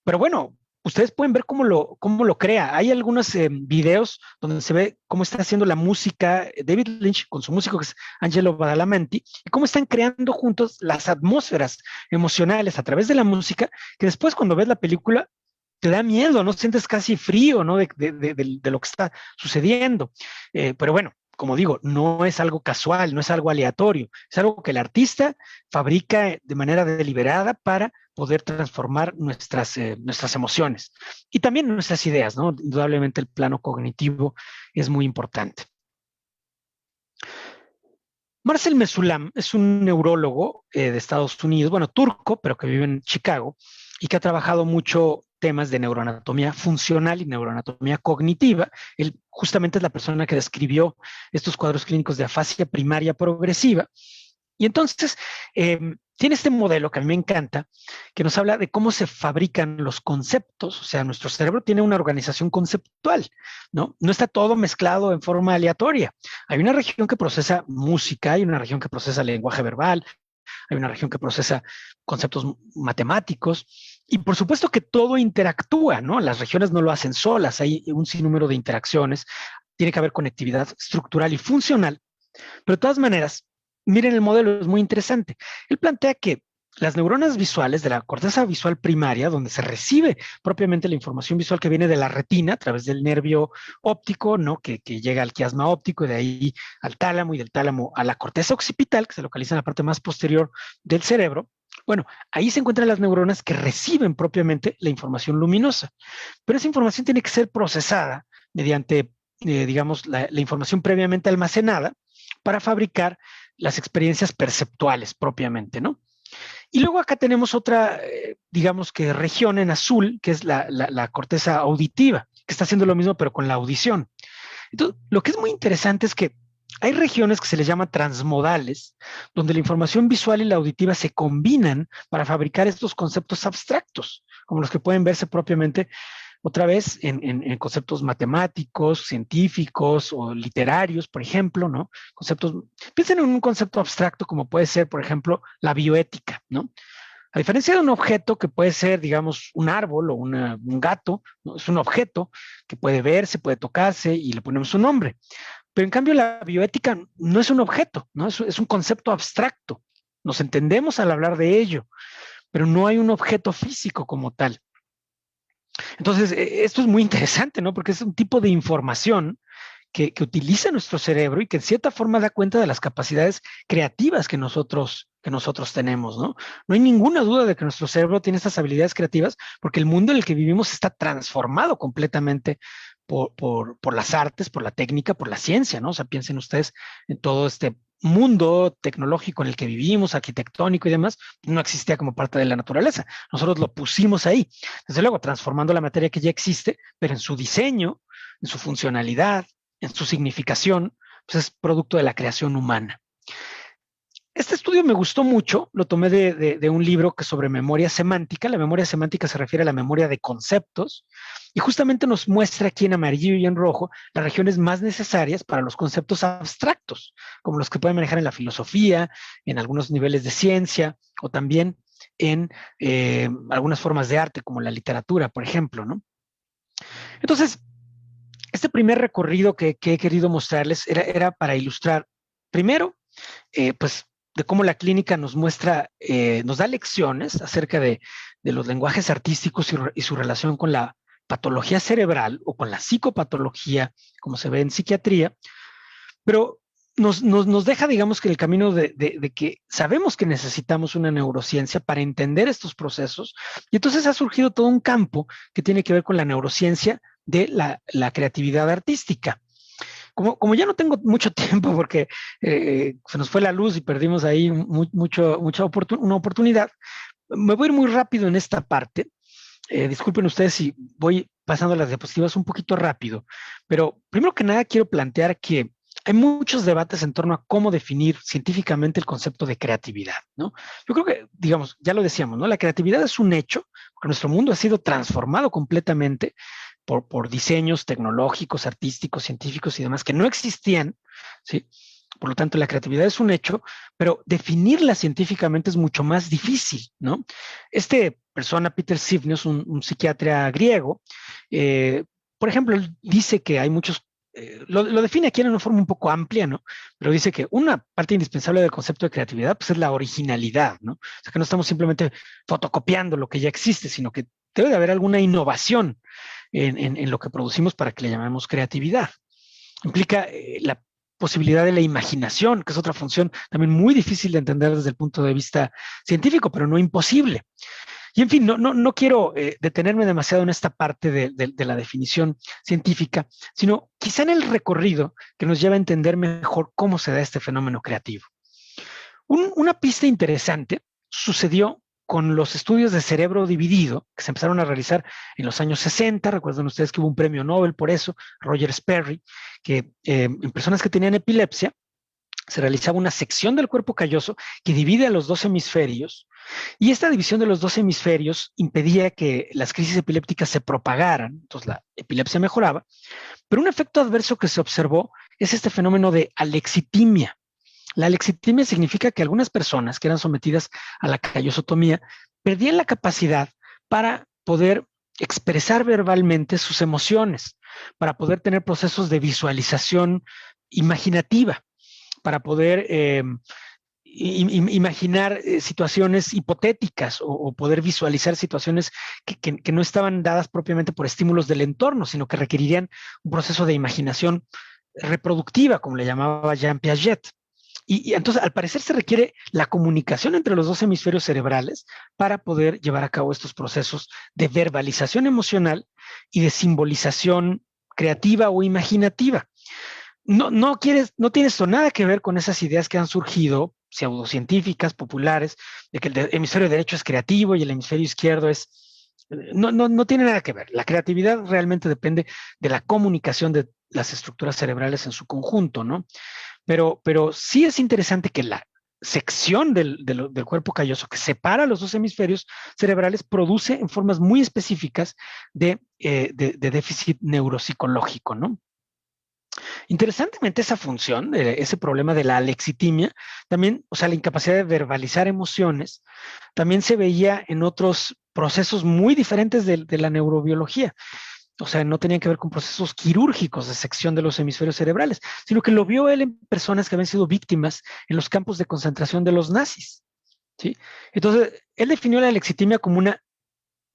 Pero bueno, ustedes pueden ver cómo lo crea. Hay algunos videos donde se ve cómo está haciendo la música David Lynch con su músico que es Angelo Badalamenti y cómo están creando juntos las atmósferas emocionales a través de la música que después cuando ves la película te da miedo, ¿no? Sientes casi frío, ¿no? De lo que está sucediendo. Pero bueno, como digo, no es algo casual, no es algo aleatorio, es algo que el artista fabrica de manera deliberada para poder transformar nuestras emociones y también nuestras ideas, ¿no? Indudablemente el plano cognitivo es muy importante. Marcel Mesulam es un neurólogo de Estados Unidos, bueno, turco, pero que vive en Chicago y que ha trabajado mucho temas de neuroanatomía funcional y neuroanatomía cognitiva. Él justamente es la persona que describió estos cuadros clínicos de afasia primaria progresiva. Y entonces tiene este modelo que a mí me encanta, que nos habla de cómo se fabrican los conceptos. O sea, nuestro cerebro tiene una organización conceptual, ¿no? No está todo mezclado en forma aleatoria. Hay una región que procesa música, hay una región que procesa lenguaje verbal, hay una región que procesa conceptos matemáticos y por supuesto que todo interactúa, ¿no? Las regiones no lo hacen solas, hay un sinnúmero de interacciones, tiene que haber conectividad estructural y funcional, pero de todas maneras, miren el modelo, es muy interesante. Él plantea que las neuronas visuales de la corteza visual primaria, donde se recibe propiamente la información visual que viene de la retina a través del nervio óptico, ¿no? que llega al quiasma óptico y de ahí al tálamo y del tálamo a la corteza occipital, que se localiza en la parte más posterior del cerebro. Bueno, ahí se encuentran las neuronas que reciben propiamente la información luminosa, pero esa información tiene que ser procesada mediante, digamos, la información previamente almacenada para fabricar las experiencias perceptuales propiamente, ¿no? Y luego acá tenemos otra, digamos que región en azul, que es la corteza auditiva, que está haciendo lo mismo pero con la audición. Entonces, lo que es muy interesante es que hay regiones que se les llama transmodales, donde la información visual y la auditiva se combinan para fabricar estos conceptos abstractos, como los que pueden verse propiamente otra vez en conceptos matemáticos, científicos o literarios, por ejemplo, ¿no? Conceptos, piensen en un concepto abstracto como puede ser, por ejemplo, la bioética, ¿no? A diferencia de un objeto que puede ser, digamos, un árbol o un gato, ¿no? Es un objeto que puede verse, puede tocarse y le ponemos un nombre. Pero en cambio la bioética no es un objeto, ¿no? Es un concepto abstracto. Nos entendemos al hablar de ello, pero no hay un objeto físico como tal. Entonces, esto es muy interesante, ¿no? Porque es un tipo de información que utiliza nuestro cerebro y que en cierta forma da cuenta de las capacidades creativas que nosotros tenemos, ¿no? No hay ninguna duda de que nuestro cerebro tiene estas habilidades creativas porque el mundo en el que vivimos está transformado completamente por las artes, por la técnica, por la ciencia, ¿no? O sea, piensen ustedes en todo este mundo tecnológico en el que vivimos, arquitectónico y demás, no existía como parte de la naturaleza. Nosotros lo pusimos ahí, desde luego transformando la materia que ya existe, pero en su diseño, en su funcionalidad, en su significación, pues es producto de la creación humana. Este estudio me gustó mucho, lo tomé de un libro que es sobre memoria semántica. La memoria semántica se refiere a la memoria de conceptos y justamente nos muestra aquí en amarillo y en rojo las regiones más necesarias para los conceptos abstractos, como los que pueden manejar en la filosofía, en algunos niveles de ciencia o también en algunas formas de arte, como la literatura, por ejemplo, ¿no? Entonces, este primer recorrido que he querido mostrarles era para ilustrar, primero, pues, de cómo la clínica nos muestra, nos da lecciones acerca de los lenguajes artísticos y su relación con la patología cerebral o con la psicopatología, como se ve en psiquiatría, pero nos deja, digamos, que el camino de que sabemos que necesitamos una neurociencia para entender estos procesos, y entonces ha surgido todo un campo que tiene que ver con la neurociencia de la creatividad artística. Como ya no tengo mucho tiempo porque se nos fue la luz y perdimos ahí una oportunidad, me voy a ir muy rápido en esta parte. Disculpen ustedes si voy pasando las diapositivas un poquito rápido, pero primero que nada quiero plantear que hay muchos debates en torno a cómo definir científicamente el concepto de creatividad, ¿no? Yo creo que, digamos, ya lo decíamos, ¿no? La creatividad es un hecho, porque nuestro mundo ha sido transformado completamente por diseños tecnológicos, artísticos, científicos y demás que no existían, ¿sí? Por lo tanto, la creatividad es un hecho, pero definirla científicamente es mucho más difícil, ¿no? Persona, Peter Sivnios, un psiquiatra griego, por ejemplo, él dice que hay muchos, lo define aquí en una forma un poco amplia, ¿no? Pero dice que una parte indispensable del concepto de creatividad pues, es la originalidad, ¿no? O sea, que no estamos simplemente fotocopiando lo que ya existe, sino que debe de haber alguna innovación en lo que producimos para que le llamemos creatividad. Implica la posibilidad de la imaginación, que es otra función también muy difícil de entender desde el punto de vista científico, pero no imposible. Y en fin, no quiero detenerme demasiado en esta parte de la definición científica, sino quizá en el recorrido que nos lleva a entender mejor cómo se da este fenómeno creativo. Una pista interesante sucedió con los estudios de cerebro dividido que se empezaron a realizar en los años 60. Recuerden ustedes que hubo un premio Nobel por eso, Roger Sperry, que en personas que tenían epilepsia se realizaba una sección del cuerpo calloso que divide a los dos hemisferios, y esta división de los dos hemisferios impedía que las crisis epilépticas se propagaran, entonces la epilepsia mejoraba, pero un efecto adverso que se observó es este fenómeno de alexitimia. La alexitimia significa que algunas personas que eran sometidas a la callosotomía perdían la capacidad para poder expresar verbalmente sus emociones, para poder tener procesos de visualización imaginativa, para poder imaginar situaciones hipotéticas o poder visualizar situaciones que no estaban dadas propiamente por estímulos del entorno, sino que requerirían un proceso de imaginación reproductiva, como le llamaba Jean Piaget. Y entonces, al parecer, se requiere la comunicación entre los dos hemisferios cerebrales para poder llevar a cabo estos procesos de verbalización emocional y de simbolización creativa o imaginativa. No tiene esto nada que ver con esas ideas que han surgido, pseudocientíficas, populares, de que el hemisferio derecho es creativo y el hemisferio izquierdo es... No tiene nada que ver. La creatividad realmente depende de la comunicación de las estructuras cerebrales en su conjunto, ¿no? Pero sí es interesante que la sección del cuerpo calloso que separa los dos hemisferios cerebrales produce en formas muy específicas de déficit neuropsicológico, ¿no? Interesantemente, esa función, ese problema de la alexitimia, también, o sea, la incapacidad de verbalizar emociones, también se veía en otros procesos muy diferentes de la neurobiología. O sea, no tenían que ver con procesos quirúrgicos de sección de los hemisferios cerebrales, sino que lo vio él en personas que habían sido víctimas en los campos de concentración de los nazis, ¿sí? Entonces, él definió la alexitimia como una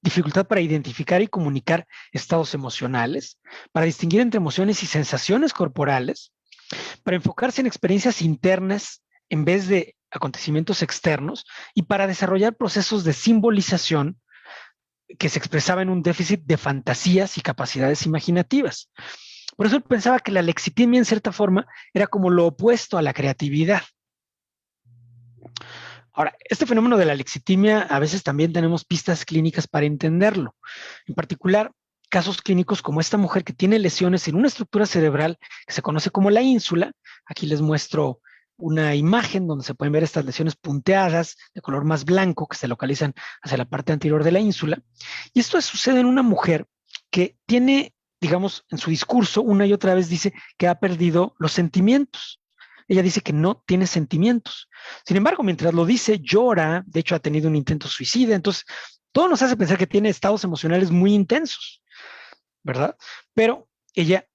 dificultad para identificar y comunicar estados emocionales, para distinguir entre emociones y sensaciones corporales, para enfocarse en experiencias internas en vez de acontecimientos externos y para desarrollar procesos de simbolización que se expresaba en un déficit de fantasías y capacidades imaginativas. Por eso él pensaba que la lexitimia, en cierta forma, era como lo opuesto a la creatividad. Ahora, este fenómeno de la lexitimia, a veces también tenemos pistas clínicas para entenderlo. En particular, casos clínicos como esta mujer que tiene lesiones en una estructura cerebral que se conoce como la ínsula. Aquí les muestro una imagen donde se pueden ver estas lesiones punteadas de color más blanco que se localizan hacia la parte anterior de la ínsula. Y esto sucede en una mujer que tiene, digamos, en su discurso una y otra vez dice que ha perdido los sentimientos. Ella dice que no tiene sentimientos. Sin embargo, mientras lo dice, llora. De hecho, ha tenido un intento suicida. Entonces, todo nos hace pensar que tiene estados emocionales muy intensos, ¿verdad? Pero ella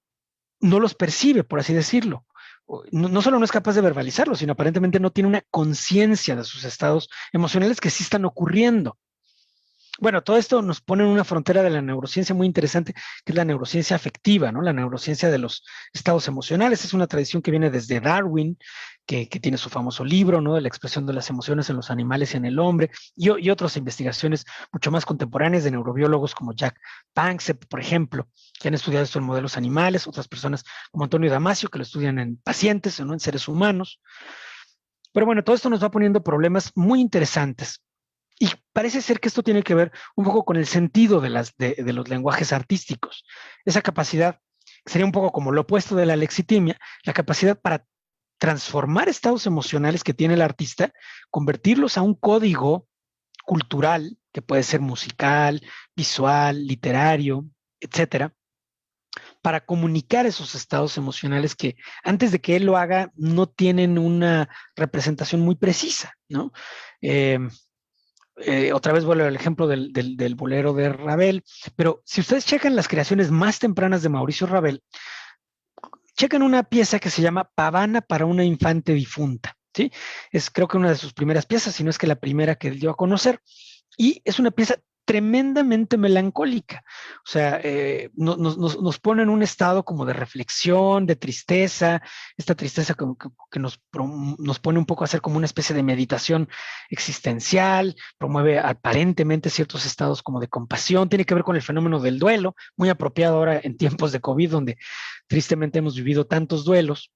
no los percibe, por así decirlo. No solo no es capaz de verbalizarlo, sino aparentemente no tiene una conciencia de sus estados emocionales que sí están ocurriendo. Bueno, todo esto nos pone en una frontera de la neurociencia muy interesante, que es la neurociencia afectiva, ¿no? La neurociencia de los estados emocionales. Es una tradición que viene desde Darwin, que tiene su famoso libro, ¿no? De la expresión de las emociones en los animales y en el hombre, y otras investigaciones mucho más contemporáneas de neurobiólogos como Jack Panksepp, por ejemplo, que han estudiado esto en modelos animales, otras personas como Antonio Damasio, que lo estudian en pacientes, ¿no? En seres humanos. Pero bueno, todo esto nos va poniendo problemas muy interesantes. Y parece ser que esto tiene que ver un poco con el sentido de los lenguajes artísticos. Esa capacidad sería un poco como lo opuesto de la lexitimia, la capacidad para transformar estados emocionales que tiene el artista, convertirlos a un código cultural, que puede ser musical, visual, literario, etcétera, para comunicar esos estados emocionales que antes de que él lo haga no tienen una representación muy precisa, ¿no? Otra vez vuelvo al ejemplo del bolero de Ravel, pero si ustedes checan las creaciones más tempranas de Mauricio Ravel, checan una pieza que se llama Pavana para una infante difunta, ¿sí? Es creo que una de sus primeras piezas, si no es que la primera que él dio a conocer, y es una pieza tremendamente melancólica. O sea, nos pone en un estado como de reflexión, de tristeza, esta tristeza que nos pone un poco a hacer como una especie de meditación existencial, promueve aparentemente ciertos estados como de compasión, tiene que ver con el fenómeno del duelo, muy apropiado ahora en tiempos de COVID, donde tristemente hemos vivido tantos duelos.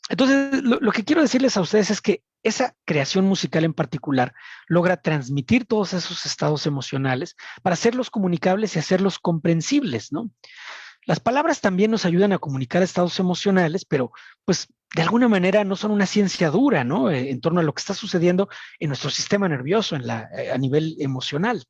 Entonces, lo que quiero decirles a ustedes es que esa creación musical en particular logra transmitir todos esos estados emocionales para hacerlos comunicables y hacerlos comprensibles, ¿no? Las palabras también nos ayudan a comunicar estados emocionales, pero pues de alguna manera no son una ciencia dura, ¿no? En torno a lo que está sucediendo en nuestro sistema nervioso, a nivel emocional.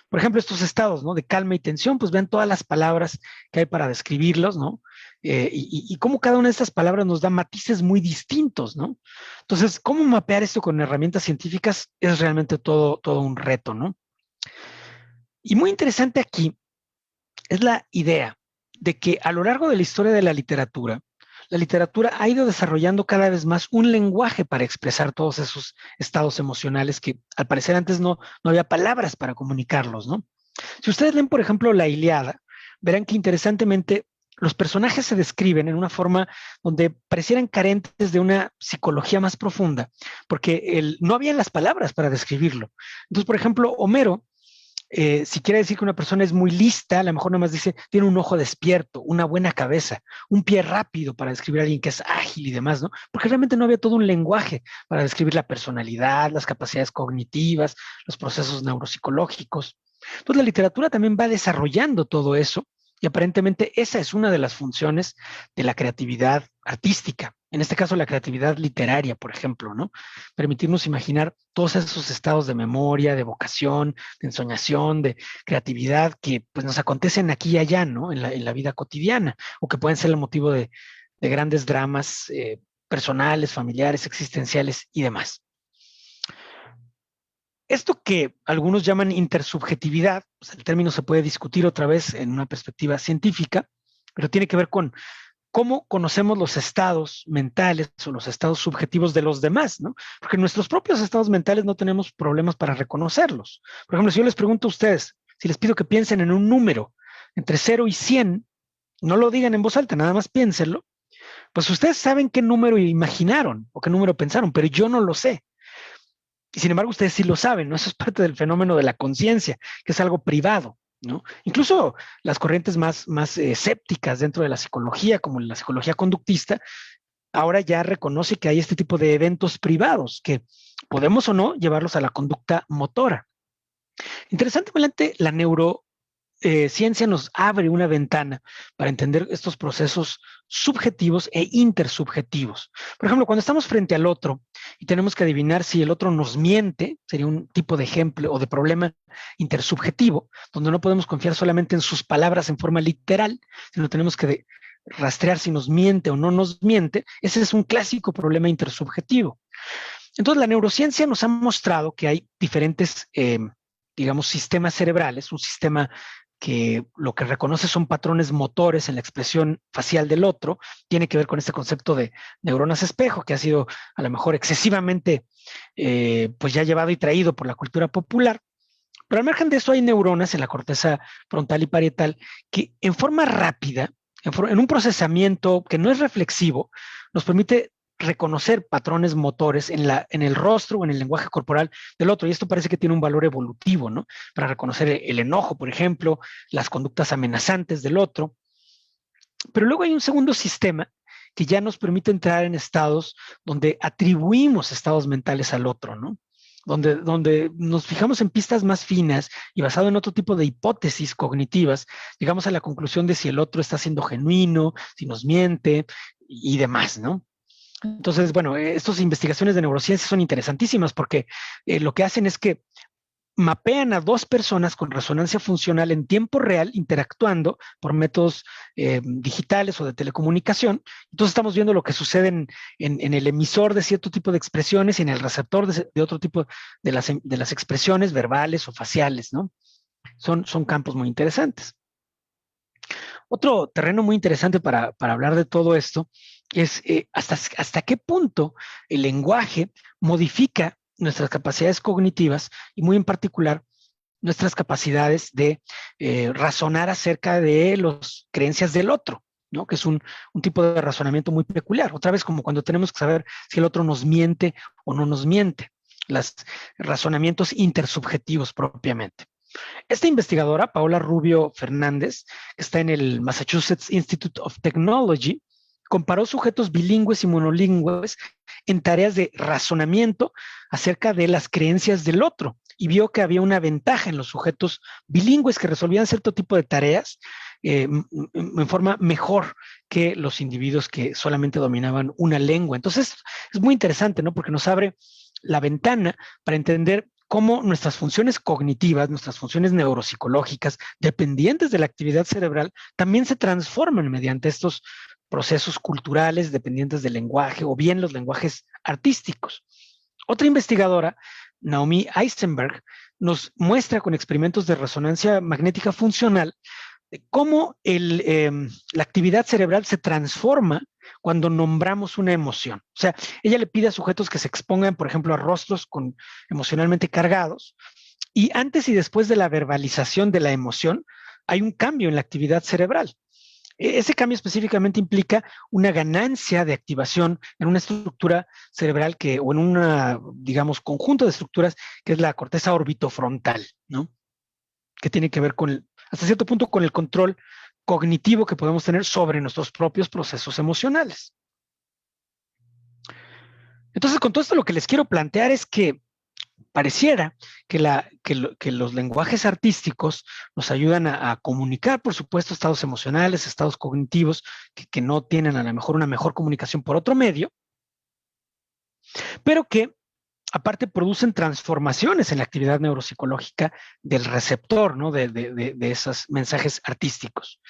Por ejemplo, estos estados, ¿no? De calma y tensión, pues vean todas las palabras que hay para describirlos, ¿no? Y cómo cada una de estas palabras nos da matices muy distintos, ¿no? Entonces, ¿cómo mapear esto con herramientas científicas? Es realmente todo un reto, ¿no? Y muy interesante aquí es la idea de que a lo largo de la historia de la literatura ha ido desarrollando cada vez más un lenguaje para expresar todos esos estados emocionales que al parecer antes no había palabras para comunicarlos, ¿no? Si ustedes leen, por ejemplo, la Ilíada, verán que interesantemente los personajes se describen en una forma donde parecieran carentes de una psicología más profunda, porque no habían las palabras para describirlo. Entonces, por ejemplo, Homero, si quiere decir que una persona es muy lista, a lo mejor nada más dice, tiene un ojo despierto, una buena cabeza, un pie rápido para describir a alguien que es ágil y demás, ¿no? Porque realmente no había todo un lenguaje para describir la personalidad, las capacidades cognitivas, los procesos neuropsicológicos. Entonces la literatura también va desarrollando todo eso y aparentemente esa es una de las funciones de la creatividad artística. En este caso, la creatividad literaria, por ejemplo, ¿no? Permitirnos imaginar todos esos estados de memoria, de vocación, de ensoñación, de creatividad que pues, nos acontecen aquí y allá, ¿no? En la vida cotidiana, o que pueden ser el motivo de grandes dramas personales, familiares, existenciales y demás. Esto que algunos llaman intersubjetividad, pues el término se puede discutir otra vez en una perspectiva científica, pero tiene que ver con cómo conocemos los estados mentales o los estados subjetivos de los demás, ¿no? Porque en nuestros propios estados mentales no tenemos problemas para reconocerlos. Por ejemplo, si yo les pregunto a ustedes, si les pido que piensen en un número entre 0 y 100, no lo digan en voz alta, nada más piénsenlo, pues ustedes saben qué número imaginaron o qué número pensaron, pero yo no lo sé. Y sin embargo, ustedes sí lo saben, ¿no? Eso es parte del fenómeno de la conciencia, que es algo privado, ¿no? Incluso las corrientes más escépticas dentro de la psicología, como la psicología conductista, ahora ya reconoce que hay este tipo de eventos privados que podemos o no llevarlos a la conducta motora. Interesantemente, la neurociencia nos abre una ventana para entender estos procesos subjetivos e intersubjetivos. Por ejemplo, cuando estamos frente al otro y tenemos que adivinar si el otro nos miente, sería un tipo de ejemplo o de problema intersubjetivo, donde no podemos confiar solamente en sus palabras en forma literal, sino tenemos que rastrear si nos miente o no nos miente. Ese es un clásico problema intersubjetivo. Entonces, la neurociencia nos ha mostrado que hay diferentes, digamos, sistemas cerebrales, un sistema que lo que reconoce son patrones motores en la expresión facial del otro, tiene que ver con este concepto de neuronas espejo, que ha sido a lo mejor excesivamente pues ya llevado y traído por la cultura popular. Pero al margen de eso hay neuronas en la corteza frontal y parietal que en forma rápida, en un procesamiento que no es reflexivo, nos permite reconocer patrones motores en el rostro o en el lenguaje corporal del otro. Y esto parece que tiene un valor evolutivo, ¿no? Para reconocer el enojo, por ejemplo, las conductas amenazantes del otro. Pero luego hay un segundo sistema que ya nos permite entrar en estados donde atribuimos estados mentales al otro, ¿no? Donde nos fijamos en pistas más finas y basado en otro tipo de hipótesis cognitivas, llegamos a la conclusión de si el otro está siendo genuino, si nos miente y demás, ¿no? Entonces, bueno, estas investigaciones de neurociencia son interesantísimas porque lo que hacen es que mapean a dos personas con resonancia funcional en tiempo real, interactuando por métodos digitales o de telecomunicación. Entonces estamos viendo lo que sucede en el emisor de cierto tipo de expresiones y en el receptor de otro tipo de las expresiones verbales o faciales, ¿no? Son campos muy interesantes. Otro terreno muy interesante para hablar de todo esto es hasta qué punto el lenguaje modifica nuestras capacidades cognitivas y muy en particular nuestras capacidades de razonar acerca de las creencias del otro, ¿no? Que es un tipo de razonamiento muy peculiar. Otra vez, como cuando tenemos que saber si el otro nos miente o no nos miente, los razonamientos intersubjetivos propiamente. Esta investigadora, Paola Rubio Fernández, que está en el Massachusetts Institute of Technology, comparó sujetos bilingües y monolingües en tareas de razonamiento acerca de las creencias del otro y vio que había una ventaja en los sujetos bilingües que resolvían cierto tipo de tareas en forma mejor que los individuos que solamente dominaban una lengua. Entonces, es muy interesante, ¿no? Porque nos abre la ventana para entender cómo nuestras funciones cognitivas, nuestras funciones neuropsicológicas, dependientes de la actividad cerebral, también se transforman mediante estos procesos culturales dependientes del lenguaje o bien los lenguajes artísticos. Otra investigadora, Naomi Eisenberg, nos muestra con experimentos de resonancia magnética funcional cómo la actividad cerebral se transforma cuando nombramos una emoción. O sea, ella le pide a sujetos que se expongan, por ejemplo, a rostros emocionalmente cargados, y antes y después de la verbalización de la emoción, hay un cambio en la actividad cerebral. Ese cambio específicamente implica una ganancia de activación en una estructura cerebral o en una, digamos, conjunto de estructuras que es la corteza orbitofrontal, ¿no? Que tiene que ver hasta cierto punto con el control cognitivo que podemos tener sobre nuestros propios procesos emocionales. Entonces, con todo esto lo que les quiero plantear es que pareciera que los lenguajes artísticos nos ayudan a comunicar, por supuesto, estados emocionales, estados cognitivos que no tienen a lo mejor una mejor comunicación por otro medio, pero que aparte producen transformaciones en la actividad neuropsicológica del receptor, ¿no? de esos mensajes artísticos.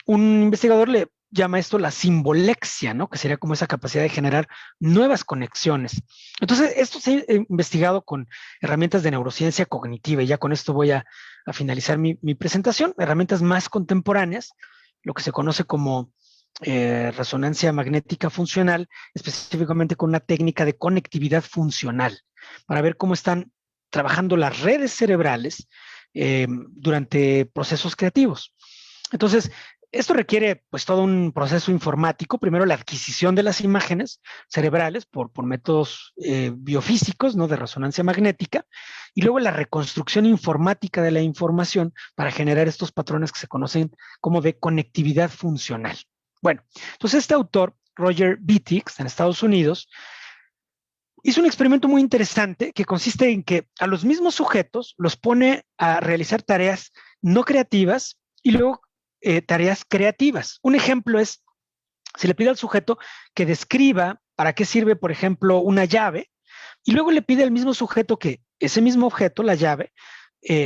Un investigador le llama esto la simbolexia, ¿no? Que sería como esa capacidad de generar nuevas conexiones. Entonces, esto se ha investigado con herramientas de neurociencia cognitiva, y ya con esto voy a finalizar mi presentación. Herramientas más contemporáneas, lo que se conoce como resonancia magnética funcional, específicamente con una técnica de conectividad funcional, para ver cómo están trabajando las redes cerebrales durante procesos creativos. Entonces, esto requiere pues todo un proceso informático, primero la adquisición de las imágenes cerebrales por métodos biofísicos, ¿no? De resonancia magnética, y luego la reconstrucción informática de la información para generar estos patrones que se conocen como de conectividad funcional. Bueno, entonces este autor, Roger Beatty, que está en Estados Unidos, hizo un experimento muy interesante que consiste en que a los mismos sujetos los pone a realizar tareas no creativas y luego tareas creativas. Un ejemplo es, se le pide al sujeto que describa para qué sirve, por ejemplo, una llave, y luego le pide al mismo sujeto que ese mismo objeto, la llave,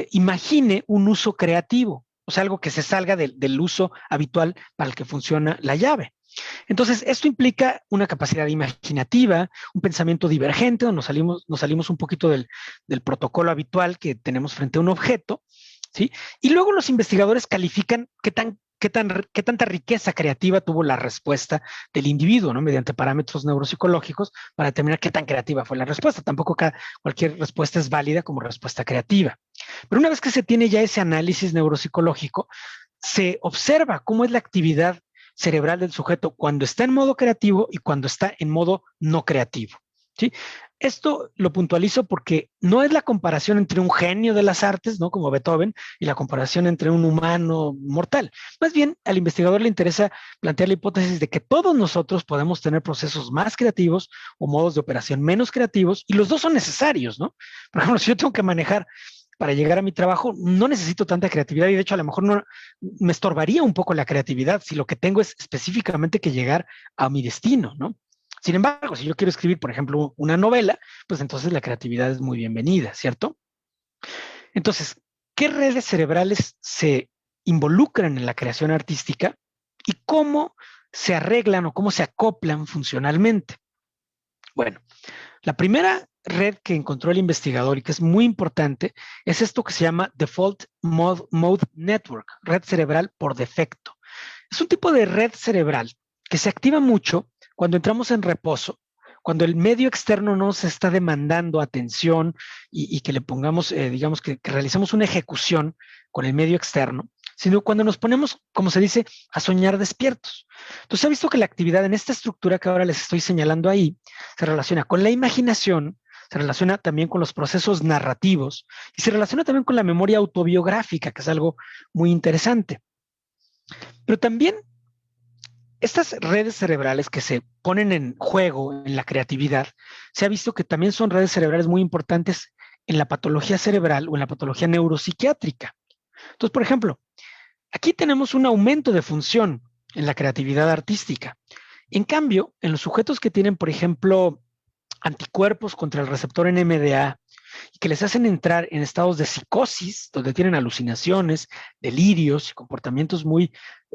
imagine un uso creativo, o sea, algo que se salga del uso habitual para el que funciona la llave. Entonces, esto implica una capacidad imaginativa, un pensamiento divergente, donde nos salimos un poquito del protocolo habitual que tenemos frente a un objeto, ¿sí? Y luego los investigadores califican qué tanta riqueza creativa tuvo la respuesta del individuo, ¿no? Mediante parámetros neuropsicológicos para determinar qué tan creativa fue la respuesta. Tampoco cualquier respuesta es válida como respuesta creativa. Pero una vez que se tiene ya ese análisis neuropsicológico, se observa cómo es la actividad cerebral del sujeto cuando está en modo creativo y cuando está en modo no creativo, ¿sí? Esto lo puntualizo porque no es la comparación entre un genio de las artes, ¿no? Como Beethoven, y la comparación entre un humano mortal. Más bien, al investigador le interesa plantear la hipótesis de que todos nosotros podemos tener procesos más creativos o modos de operación menos creativos, y los dos son necesarios, ¿no? Por ejemplo, si yo tengo que manejar para llegar a mi trabajo, no necesito tanta creatividad y de hecho a lo mejor no me estorbaría un poco la creatividad si lo que tengo es específicamente que llegar a mi destino, ¿no? Sin embargo, si yo quiero escribir, por ejemplo, una novela, pues entonces la creatividad es muy bienvenida, ¿cierto? Entonces, ¿qué redes cerebrales se involucran en la creación artística y cómo se arreglan o cómo se acoplan funcionalmente? Bueno, la primera red que encontró el investigador y que es muy importante es esto que se llama Default Mode Network, red cerebral por defecto. Es un tipo de red cerebral que se activa mucho cuando entramos en reposo, cuando el medio externo no nos está demandando atención y que le pongamos, digamos, que realicemos una ejecución con el medio externo, sino cuando nos ponemos, como se dice, a soñar despiertos. Entonces, se ha visto que la actividad en esta estructura que ahora les estoy señalando ahí se relaciona con la imaginación, se relaciona también con los procesos narrativos y se relaciona también con la memoria autobiográfica, que es algo muy interesante. Pero también estas redes cerebrales que se ponen en juego en la creatividad, se ha visto que también son redes cerebrales muy importantes en la patología cerebral o en la patología neuropsiquiátrica. Entonces, por ejemplo, aquí tenemos un aumento de función en la creatividad artística. En cambio, en los sujetos que tienen, por ejemplo, anticuerpos contra el receptor NMDA y que les hacen entrar en estados de psicosis, donde tienen alucinaciones, delirios y comportamientos muy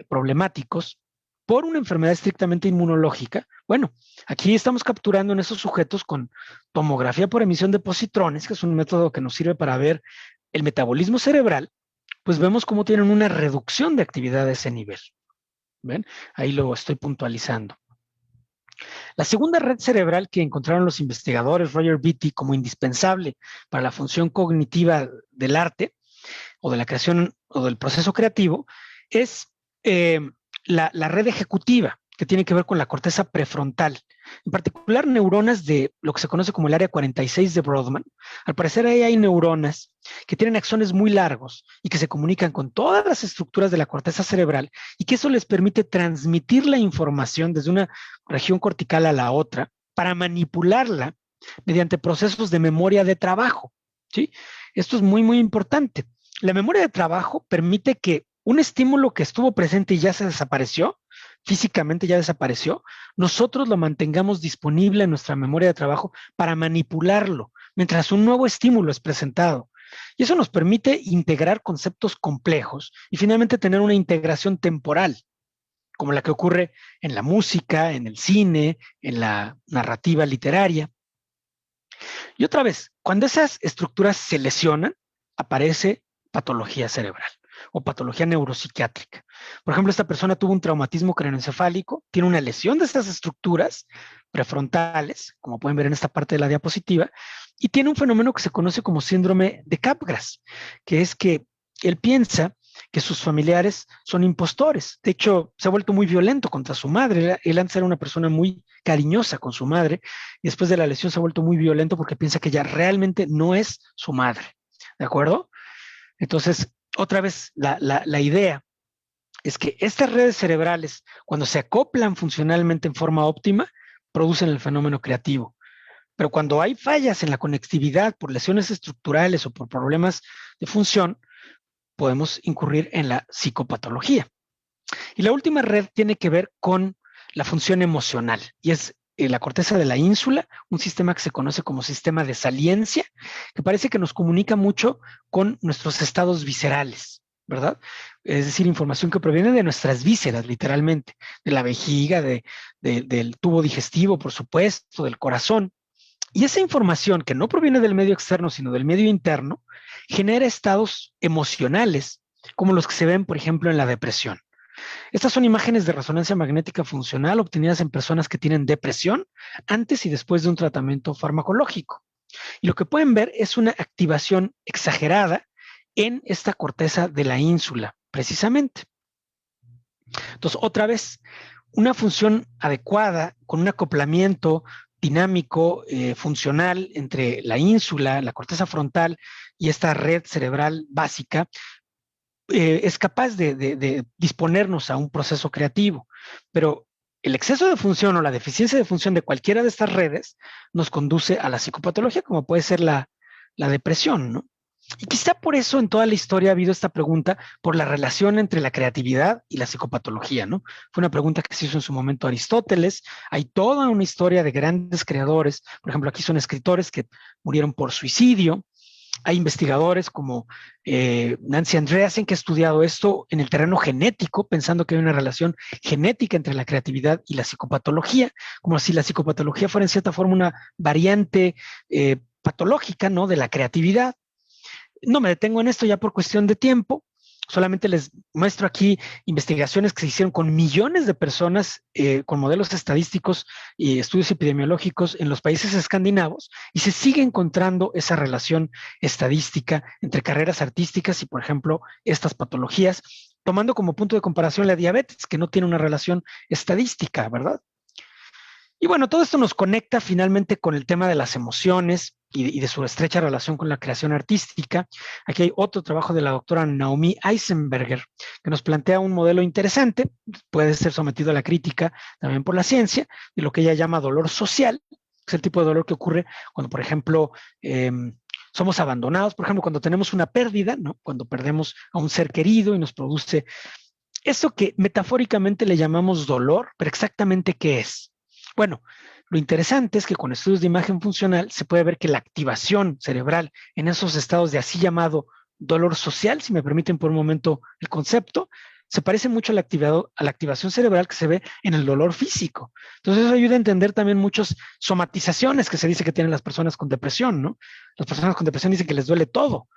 problemáticos, por una enfermedad estrictamente inmunológica, bueno, aquí estamos capturando en esos sujetos con tomografía por emisión de positrones, que es un método que nos sirve para ver el metabolismo cerebral, pues vemos cómo tienen una reducción de actividad a ese nivel. ¿Ven? Ahí lo estoy puntualizando. La segunda red cerebral que encontraron los investigadores Roger Beatty como indispensable para la función cognitiva del arte o de la creación o del proceso creativo es la red ejecutiva, que tiene que ver con la corteza prefrontal, en particular neuronas de lo que se conoce como el área 46 de Brodmann. Al parecer ahí hay neuronas que tienen axones muy largos y que se comunican con todas las estructuras de la corteza cerebral y que eso les permite transmitir la información desde una región cortical a la otra para manipularla mediante procesos de memoria de trabajo, ¿sí? Esto es muy, muy importante. La memoria de trabajo permite que un estímulo que estuvo presente y ya se desapareció, físicamente ya desapareció, nosotros lo mantengamos disponible en nuestra memoria de trabajo para manipularlo, mientras un nuevo estímulo es presentado. Y eso nos permite integrar conceptos complejos y finalmente tener una integración temporal, como la que ocurre en la música, en el cine, en la narrativa literaria. Y otra vez, cuando esas estructuras se lesionan, aparece patología cerebral o patología neuropsiquiátrica. Por ejemplo, esta persona tuvo un traumatismo craneoencefálico, tiene una lesión de estas estructuras prefrontales, como pueden ver en esta parte de la diapositiva, y tiene un fenómeno que se conoce como síndrome de Capgras, que es que él piensa que sus familiares son impostores. De hecho, se ha vuelto muy violento contra su madre. Él antes era una persona muy cariñosa con su madre y después de la lesión se ha vuelto muy violento porque piensa que ella realmente no es su madre. ¿De acuerdo? Entonces, otra vez, la idea es que estas redes cerebrales, cuando se acoplan funcionalmente en forma óptima, producen el fenómeno creativo. Pero cuando hay fallas en la conectividad por lesiones estructurales o por problemas de función, podemos incurrir en la psicopatología. Y la última red tiene que ver con la función emocional y es la corteza de la ínsula, un sistema que se conoce como sistema de saliencia, que parece que nos comunica mucho con nuestros estados viscerales, ¿verdad? Es decir, información que proviene de nuestras vísceras, literalmente, de la vejiga, del tubo digestivo, por supuesto, del corazón. Y esa información que no proviene del medio externo, sino del medio interno, genera estados emocionales, como los que se ven, por ejemplo, en la depresión. Estas son imágenes de resonancia magnética funcional obtenidas en personas que tienen depresión antes y después de un tratamiento farmacológico. Y lo que pueden ver es una activación exagerada en esta corteza de la ínsula, precisamente. Entonces, otra vez, una función adecuada con un acoplamiento dinámico, funcional entre la ínsula, la corteza frontal y esta red cerebral básica, es capaz de disponernos a un proceso creativo, pero el exceso de función o la deficiencia de función de cualquiera de estas redes nos conduce a la psicopatología, como puede ser la depresión, ¿no? Y quizá por eso en toda la historia ha habido esta pregunta por la relación entre la creatividad y la psicopatología, ¿no? Fue una pregunta que se hizo en su momento Aristóteles. Hay toda una historia de grandes creadores. Por ejemplo, aquí son escritores que murieron por suicidio. Hay investigadores como Nancy Andreasen que ha estudiado esto en el terreno genético, pensando que hay una relación genética entre la creatividad y la psicopatología, como si la psicopatología fuera en cierta forma una variante patológica, ¿no?, de la creatividad. No me detengo en esto ya por cuestión de tiempo. Solamente les muestro aquí investigaciones que se hicieron con millones de personas, con modelos estadísticos y estudios epidemiológicos en los países escandinavos, y se sigue encontrando esa relación estadística entre carreras artísticas y, por ejemplo, estas patologías, tomando como punto de comparación la diabetes, que no tiene una relación estadística, ¿verdad? Y bueno, todo esto nos conecta finalmente con el tema de las emociones y de su estrecha relación con la creación artística. Aquí hay otro trabajo de la doctora Naomi Eisenberger que nos plantea un modelo interesante, puede ser sometido a la crítica también por la ciencia, de lo que ella llama dolor social, que es el tipo de dolor que ocurre cuando, por ejemplo, somos abandonados, por ejemplo, cuando tenemos una pérdida, ¿no? Cuando perdemos a un ser querido y nos produce eso que metafóricamente le llamamos dolor, pero exactamente ¿qué es? Bueno, lo interesante es que con estudios de imagen funcional se puede ver que la activación cerebral en esos estados de así llamado dolor social, si me permiten por un momento el concepto, se parece mucho a la activación cerebral que se ve en el dolor físico. Entonces eso ayuda a entender también muchas somatizaciones que se dice que tienen las personas con depresión, ¿no? Las personas con depresión dicen que les duele todo.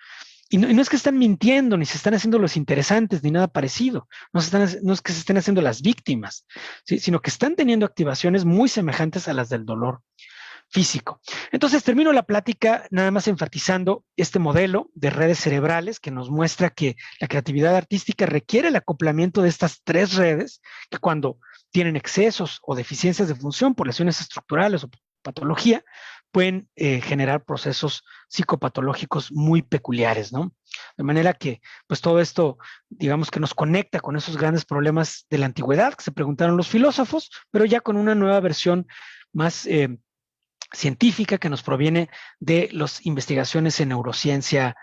Y no es que están mintiendo, ni se están haciendo los interesantes, ni nada parecido. No es que se estén haciendo las víctimas, ¿sí? Sino que están teniendo activaciones muy semejantes a las del dolor físico. Entonces, termino la plática nada más enfatizando este modelo de redes cerebrales que nos muestra que la creatividad artística requiere el acoplamiento de estas tres redes que cuando tienen excesos o deficiencias de función por lesiones estructurales o patología, pueden generar procesos psicopatológicos muy peculiares, ¿no? De manera que, pues todo esto, digamos que nos conecta con esos grandes problemas de la antigüedad que se preguntaron los filósofos, pero ya con una nueva versión más científica que nos proviene de las investigaciones en neurociencia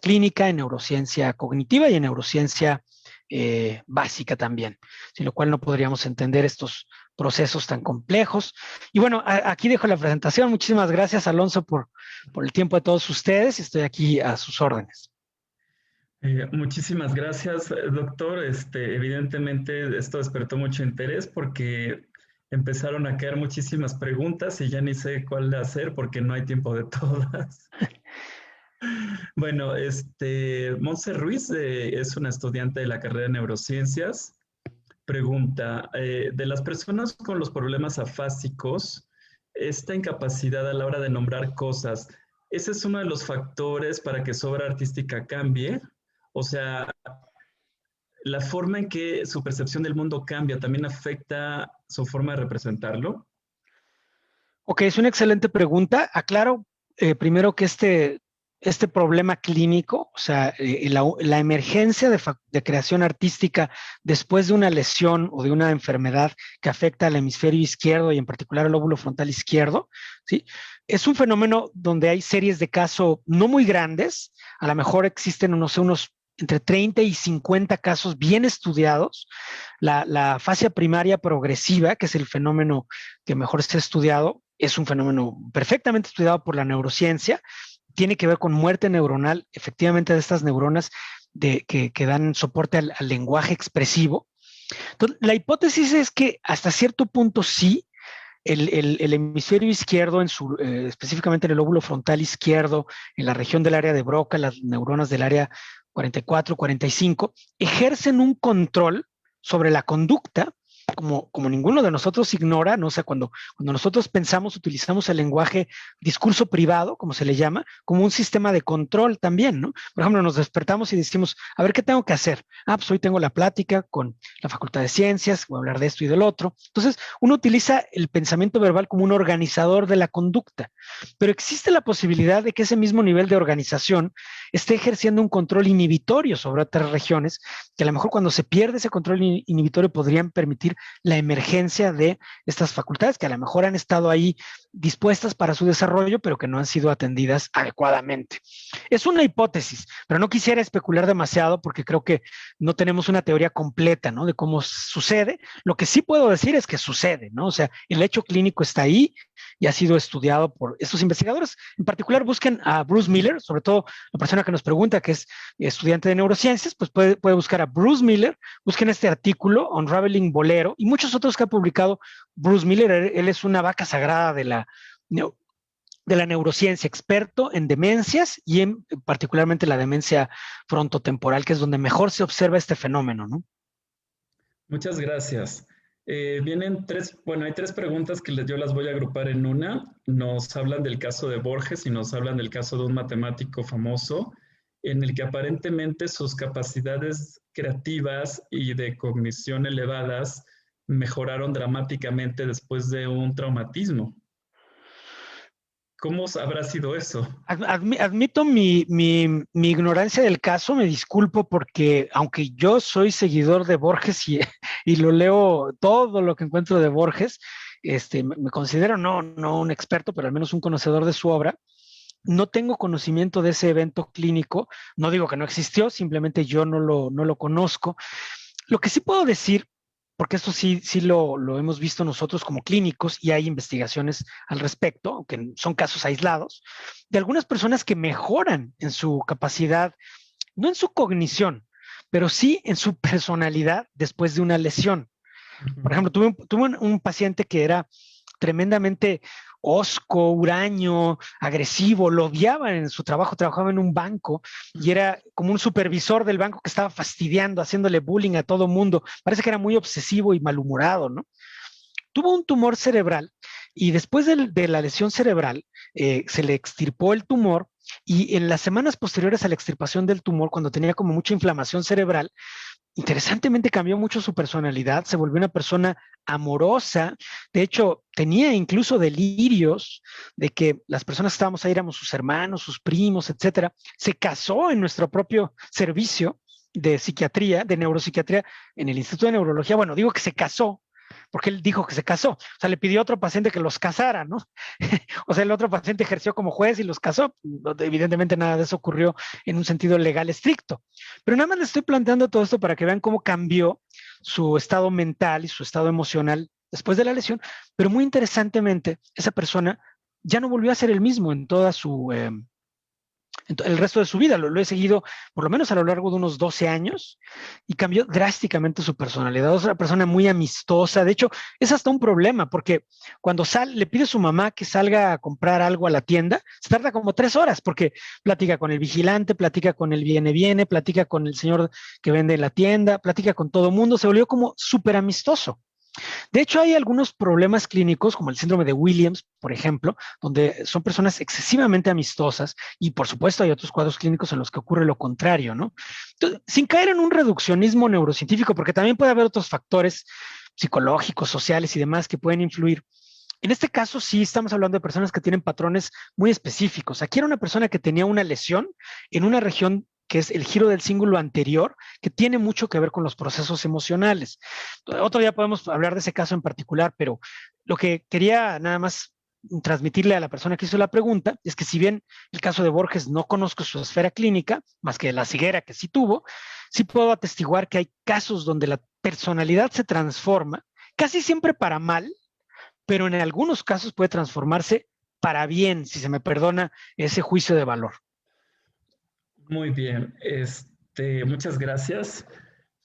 clínica, en neurociencia cognitiva y en neurociencia básica también, sin lo cual no podríamos entender estos procesos tan complejos. Y bueno, aquí dejo la presentación. Muchísimas gracias, Alonso, por el tiempo de todos ustedes. Estoy aquí a sus órdenes. Muchísimas gracias, doctor. Evidentemente esto despertó mucho interés porque empezaron a caer muchísimas preguntas y ya ni sé cuál hacer porque no hay tiempo de todas. Bueno, Monse Ruiz es una estudiante de la carrera de neurociencias. Pregunta, de las personas con los problemas afásicos, esta incapacidad a la hora de nombrar cosas, ¿ese es uno de los factores para que su obra artística cambie? O sea, la forma en que su percepción del mundo cambia también afecta su forma de representarlo. Ok, es una excelente pregunta. Aclaro primero que este problema clínico, o sea, la emergencia de creación artística después de una lesión o de una enfermedad que afecta al hemisferio izquierdo y en particular al lóbulo frontal izquierdo, ¿sí? Es un fenómeno donde hay series de casos no muy grandes, a lo mejor existen, no sé, unos entre 30 y 50 casos bien estudiados. La fascia primaria progresiva, que es el fenómeno que mejor se ha estudiado, es un fenómeno perfectamente estudiado por la neurociencia, tiene que ver con muerte neuronal, efectivamente, de estas neuronas que dan soporte al lenguaje expresivo. Entonces, la hipótesis es que hasta cierto punto sí, el hemisferio izquierdo, específicamente en el lóbulo frontal izquierdo, en la región del área de Broca, las neuronas del área 44, 45, ejercen un control sobre la conducta, como ninguno de nosotros ignora, ¿no? O sea, cuando nosotros pensamos, utilizamos el lenguaje discurso privado, como se le llama, como un sistema de control también, ¿no? Por ejemplo, nos despertamos y decimos, a ver, ¿qué tengo que hacer? Ah, pues hoy tengo la plática con la Facultad de Ciencias, voy a hablar de esto y del otro. Entonces, uno utiliza el pensamiento verbal como un organizador de la conducta, pero existe la posibilidad de que ese mismo nivel de organización esté ejerciendo un control inhibitorio sobre otras regiones, que a lo mejor cuando se pierde ese control inhibitorio podrían permitir la emergencia de estas facultades que a lo mejor han estado ahí dispuestas para su desarrollo, pero que no han sido atendidas adecuadamente. Es una hipótesis, pero no quisiera especular demasiado porque creo que no tenemos una teoría completa, ¿no? De cómo sucede. Lo que sí puedo decir es que sucede, ¿no? O sea, el hecho clínico está ahí y ha sido estudiado por estos investigadores. En particular, busquen a Bruce Miller, sobre todo la persona que nos pregunta, que es estudiante de neurociencias, pues puede buscar a Bruce Miller, busquen este artículo, Unraveling Bolero, y muchos otros que ha publicado Bruce Miller. Él es una vaca sagrada de la neurociencia, experto en demencias y particularmente la demencia frontotemporal, que es donde mejor se observa este fenómeno, ¿no? Muchas gracias. Vienen tres, bueno, hay tres preguntas que yo las voy a agrupar en una. Nos hablan del caso de Borges y nos hablan del caso de un matemático famoso en el que aparentemente sus capacidades creativas y de cognición elevadas mejoraron dramáticamente después de un traumatismo. ¿Cómo habrá sido eso? Admito mi ignorancia del caso, me disculpo porque aunque yo soy seguidor de Borges y lo leo todo lo que encuentro de Borges, me considero no un experto, pero al menos un conocedor de su obra. No tengo conocimiento de ese evento clínico, no digo que no existió, simplemente yo no lo conozco. Lo que sí puedo decir, porque esto sí lo hemos visto nosotros como clínicos y hay investigaciones al respecto, aunque son casos aislados, de algunas personas que mejoran en su capacidad, no en su cognición, pero sí en su personalidad después de una lesión. Por ejemplo, tuve un paciente que era tremendamente hosco, huraño, agresivo, lo odiaban en su trabajo, trabajaba en un banco y era como un supervisor del banco que estaba fastidiando, haciéndole bullying a todo mundo. Parece que era muy obsesivo y malhumorado, ¿no? Tuvo un tumor cerebral y después de la lesión cerebral se le extirpó el tumor y en las semanas posteriores a la extirpación del tumor, cuando tenía como mucha inflamación cerebral, interesantemente cambió mucho su personalidad, se volvió una persona amorosa, de hecho tenía incluso delirios de que las personas que estábamos ahí éramos sus hermanos, sus primos, etcétera. Se casó en nuestro propio servicio de psiquiatría, de neuropsiquiatría en el Instituto de Neurología. Bueno, digo que se casó porque él dijo que se casó, o sea, le pidió a otro paciente que los casara, ¿no? O sea, el otro paciente ejerció como juez y los casó. Evidentemente nada de eso ocurrió en un sentido legal estricto. Pero nada más les estoy planteando todo esto para que vean cómo cambió su estado mental y su estado emocional después de la lesión, pero muy interesantemente, esa persona ya no volvió a ser el mismo en toda el resto de su vida. Lo he seguido por lo menos a lo largo de unos 12 años y cambió drásticamente su personalidad. Es una persona muy amistosa. De hecho, es hasta un problema porque cuando le pide a su mamá que salga a comprar algo a la tienda, se tarda como 3 horas porque platica con el vigilante, platica con el viene, platica con el señor que vende en la tienda, platica con todo mundo. Se volvió como súper amistoso. De hecho, hay algunos problemas clínicos, como el síndrome de Williams, por ejemplo, donde son personas excesivamente amistosas y, por supuesto, hay otros cuadros clínicos en los que ocurre lo contrario, ¿no? Entonces, sin caer en un reduccionismo neurocientífico, porque también puede haber otros factores psicológicos, sociales y demás que pueden influir. En este caso, sí estamos hablando de personas que tienen patrones muy específicos. Aquí era una persona que tenía una lesión en una región que es el giro del cíngulo anterior, que tiene mucho que ver con los procesos emocionales. Otro día podemos hablar de ese caso en particular, pero lo que quería nada más transmitirle a la persona que hizo la pregunta es que si bien el caso de Borges no conozco su esfera clínica, más que la ceguera que sí tuvo, sí puedo atestiguar que hay casos donde la personalidad se transforma, casi siempre para mal, pero en algunos casos puede transformarse para bien, si se me perdona ese juicio de valor. Muy bien, muchas gracias.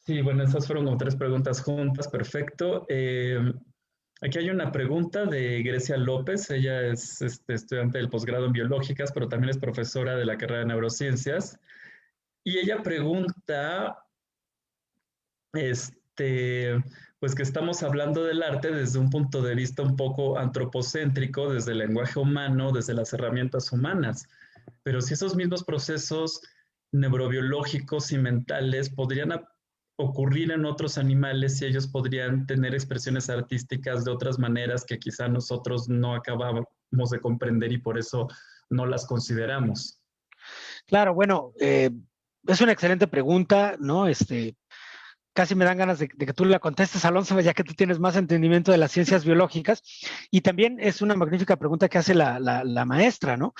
Sí, bueno, esas fueron como 3 preguntas juntas, perfecto. Aquí hay una pregunta de Grecia López, ella es estudiante del posgrado en biológicas, pero también es profesora de la carrera de neurociencias. Y ella pregunta, pues que estamos hablando del arte desde un punto de vista un poco antropocéntrico, desde el lenguaje humano, desde las herramientas humanas. Pero si esos mismos procesos neurobiológicos y mentales podrían ocurrir en otros animales y ellos podrían tener expresiones artísticas de otras maneras que quizá nosotros no acabamos de comprender y por eso no las consideramos. Claro, bueno, es una excelente pregunta, ¿no? Casi me dan ganas de que tú la contestes, Alonso, ya que tú tienes más entendimiento de las ciencias biológicas. Y también es una magnífica pregunta que hace la maestra, ¿no?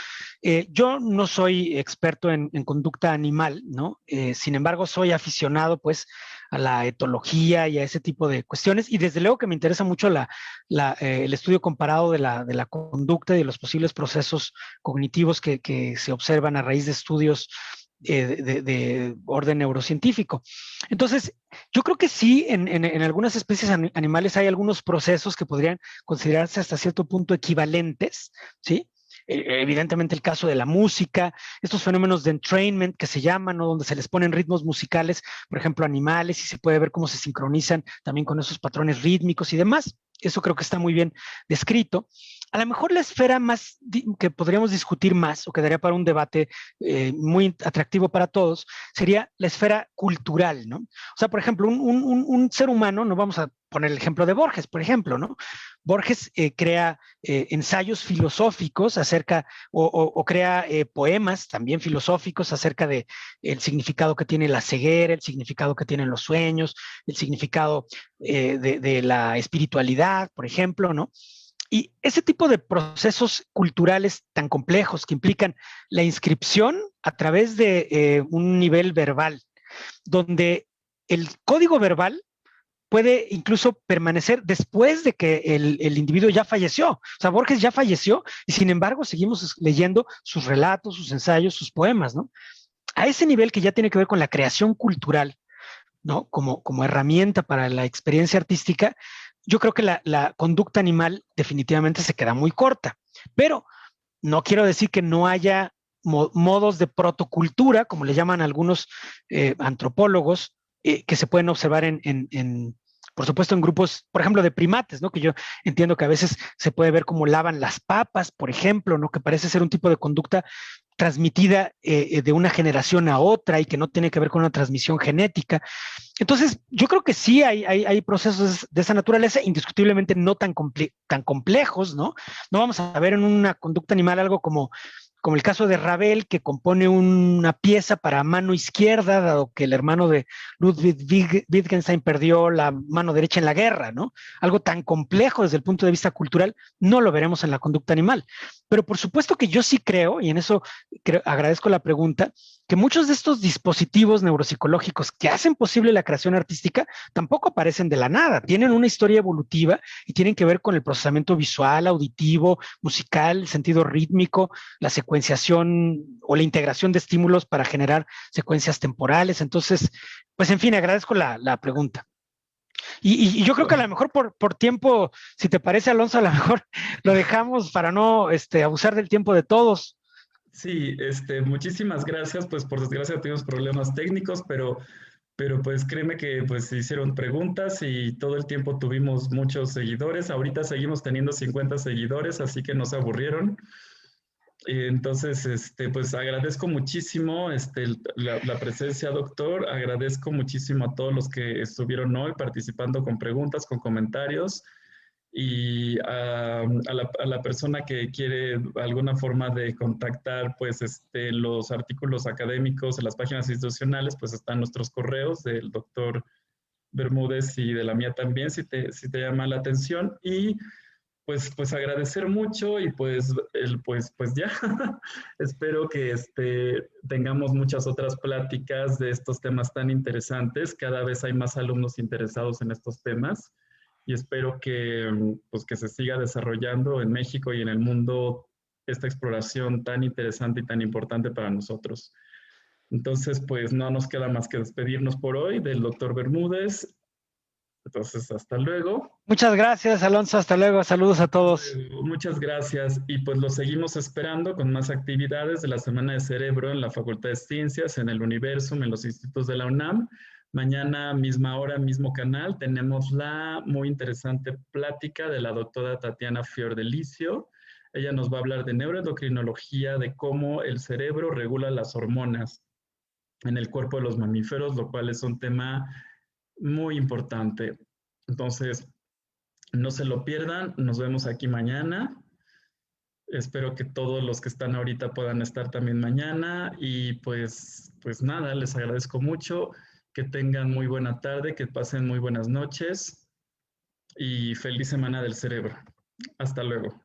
Yo no soy experto en conducta animal, ¿no? Sin embargo, soy aficionado, pues, a la etología y a ese tipo de cuestiones. Y desde luego que me interesa mucho el estudio comparado de la conducta y de los posibles procesos cognitivos que se observan a raíz de estudios de orden neurocientífico. Entonces, yo creo que sí, en algunas especies animales hay algunos procesos que podrían considerarse hasta cierto punto equivalentes, ¿sí? Evidentemente el caso de la música, estos fenómenos de entrainment que se llaman, ¿no? Donde se les ponen ritmos musicales, por ejemplo, animales, y se puede ver cómo se sincronizan también con esos patrones rítmicos y demás. Eso creo que está muy bien descrito. A lo mejor la esfera más que podríamos discutir más o quedaría para un debate muy atractivo para todos sería la esfera cultural, ¿no? O sea, por ejemplo, un ser humano, no vamos a poner el ejemplo de Borges, por ejemplo, ¿no? Borges crea ensayos filosóficos acerca o crea poemas también filosóficos acerca de el significado que tiene la ceguera, el significado que tienen los sueños, el significado de la espiritualidad, por ejemplo, ¿no? Y ese tipo de procesos culturales tan complejos que implican la inscripción a través de un nivel verbal, donde el código verbal puede incluso permanecer después de que el individuo ya falleció. O sea, Borges ya falleció y sin embargo seguimos leyendo sus relatos, sus ensayos, sus poemas, ¿no? A ese nivel que ya tiene que ver con la creación cultural, ¿no? Como herramienta para la experiencia artística, yo creo que la conducta animal definitivamente se queda muy corta. Pero no quiero decir que no haya modos de protocultura, como le llaman algunos antropólogos, que se pueden observar por supuesto, en grupos, por ejemplo, de primates, ¿no? Que yo entiendo que a veces se puede ver cómo lavan las papas, por ejemplo, ¿no? Que parece ser un tipo de conducta transmitida de una generación a otra y que no tiene que ver con una transmisión genética. Entonces, yo creo que sí hay procesos de esa naturaleza, indiscutiblemente no tan complejos, ¿no? No vamos a ver en una conducta animal algo como el caso de Ravel, que compone una pieza para mano izquierda, dado que el hermano de Ludwig Wittgenstein perdió la mano derecha en la guerra, ¿no? Algo tan complejo desde el punto de vista cultural, no lo veremos en la conducta animal. Pero por supuesto que yo sí creo, y en eso agradezco la pregunta, que muchos de estos dispositivos neuropsicológicos que hacen posible la creación artística tampoco aparecen de la nada, tienen una historia evolutiva y tienen que ver con el procesamiento visual, auditivo, musical, el sentido rítmico, la secuencia secuenciación o la integración de estímulos para generar secuencias temporales. Entonces, pues en fin, agradezco la pregunta. Y yo creo que a lo mejor por tiempo, si te parece, Alonso, a lo mejor lo dejamos para no abusar del tiempo de todos. Sí, muchísimas gracias. Pues por desgracia tuvimos problemas técnicos, pero pues créeme que pues se hicieron preguntas y todo el tiempo tuvimos muchos seguidores. Ahorita seguimos teniendo 50 seguidores, así que no se aburrieron. Entonces, pues agradezco muchísimo la presencia, doctor. Agradezco muchísimo a todos los que estuvieron hoy participando con preguntas, con comentarios. Y a la persona que quiere alguna forma de contactar, pues los artículos académicos en las páginas institucionales, pues están nuestros correos del doctor Bermúdez y de la mía también, si te llama la atención. Y pues agradecer mucho y pues ya espero que tengamos muchas otras pláticas de estos temas tan interesantes. Cada vez hay más alumnos interesados en estos temas y espero que pues que se siga desarrollando en México y en el mundo esta exploración tan interesante y tan importante para nosotros. Entonces, pues no nos queda más que despedirnos por hoy del doctor Bermúdez. Entonces, hasta luego. Muchas gracias, Alonso. Hasta luego. Saludos a todos. Muchas gracias. Y pues lo seguimos esperando con más actividades de la Semana de Cerebro en la Facultad de Ciencias, en el Universum, en los institutos de la UNAM. Mañana, misma hora, mismo canal, tenemos la muy interesante plática de la doctora Tatiana Fiordelicio. Ella nos va a hablar de neuroendocrinología, de cómo el cerebro regula las hormonas en el cuerpo de los mamíferos, lo cual es un tema muy importante. Entonces, no se lo pierdan, nos vemos aquí mañana. Espero que todos los que están ahorita puedan estar también mañana y pues nada, les agradezco mucho, que tengan muy buena tarde, que pasen muy buenas noches y feliz Semana del Cerebro. Hasta luego.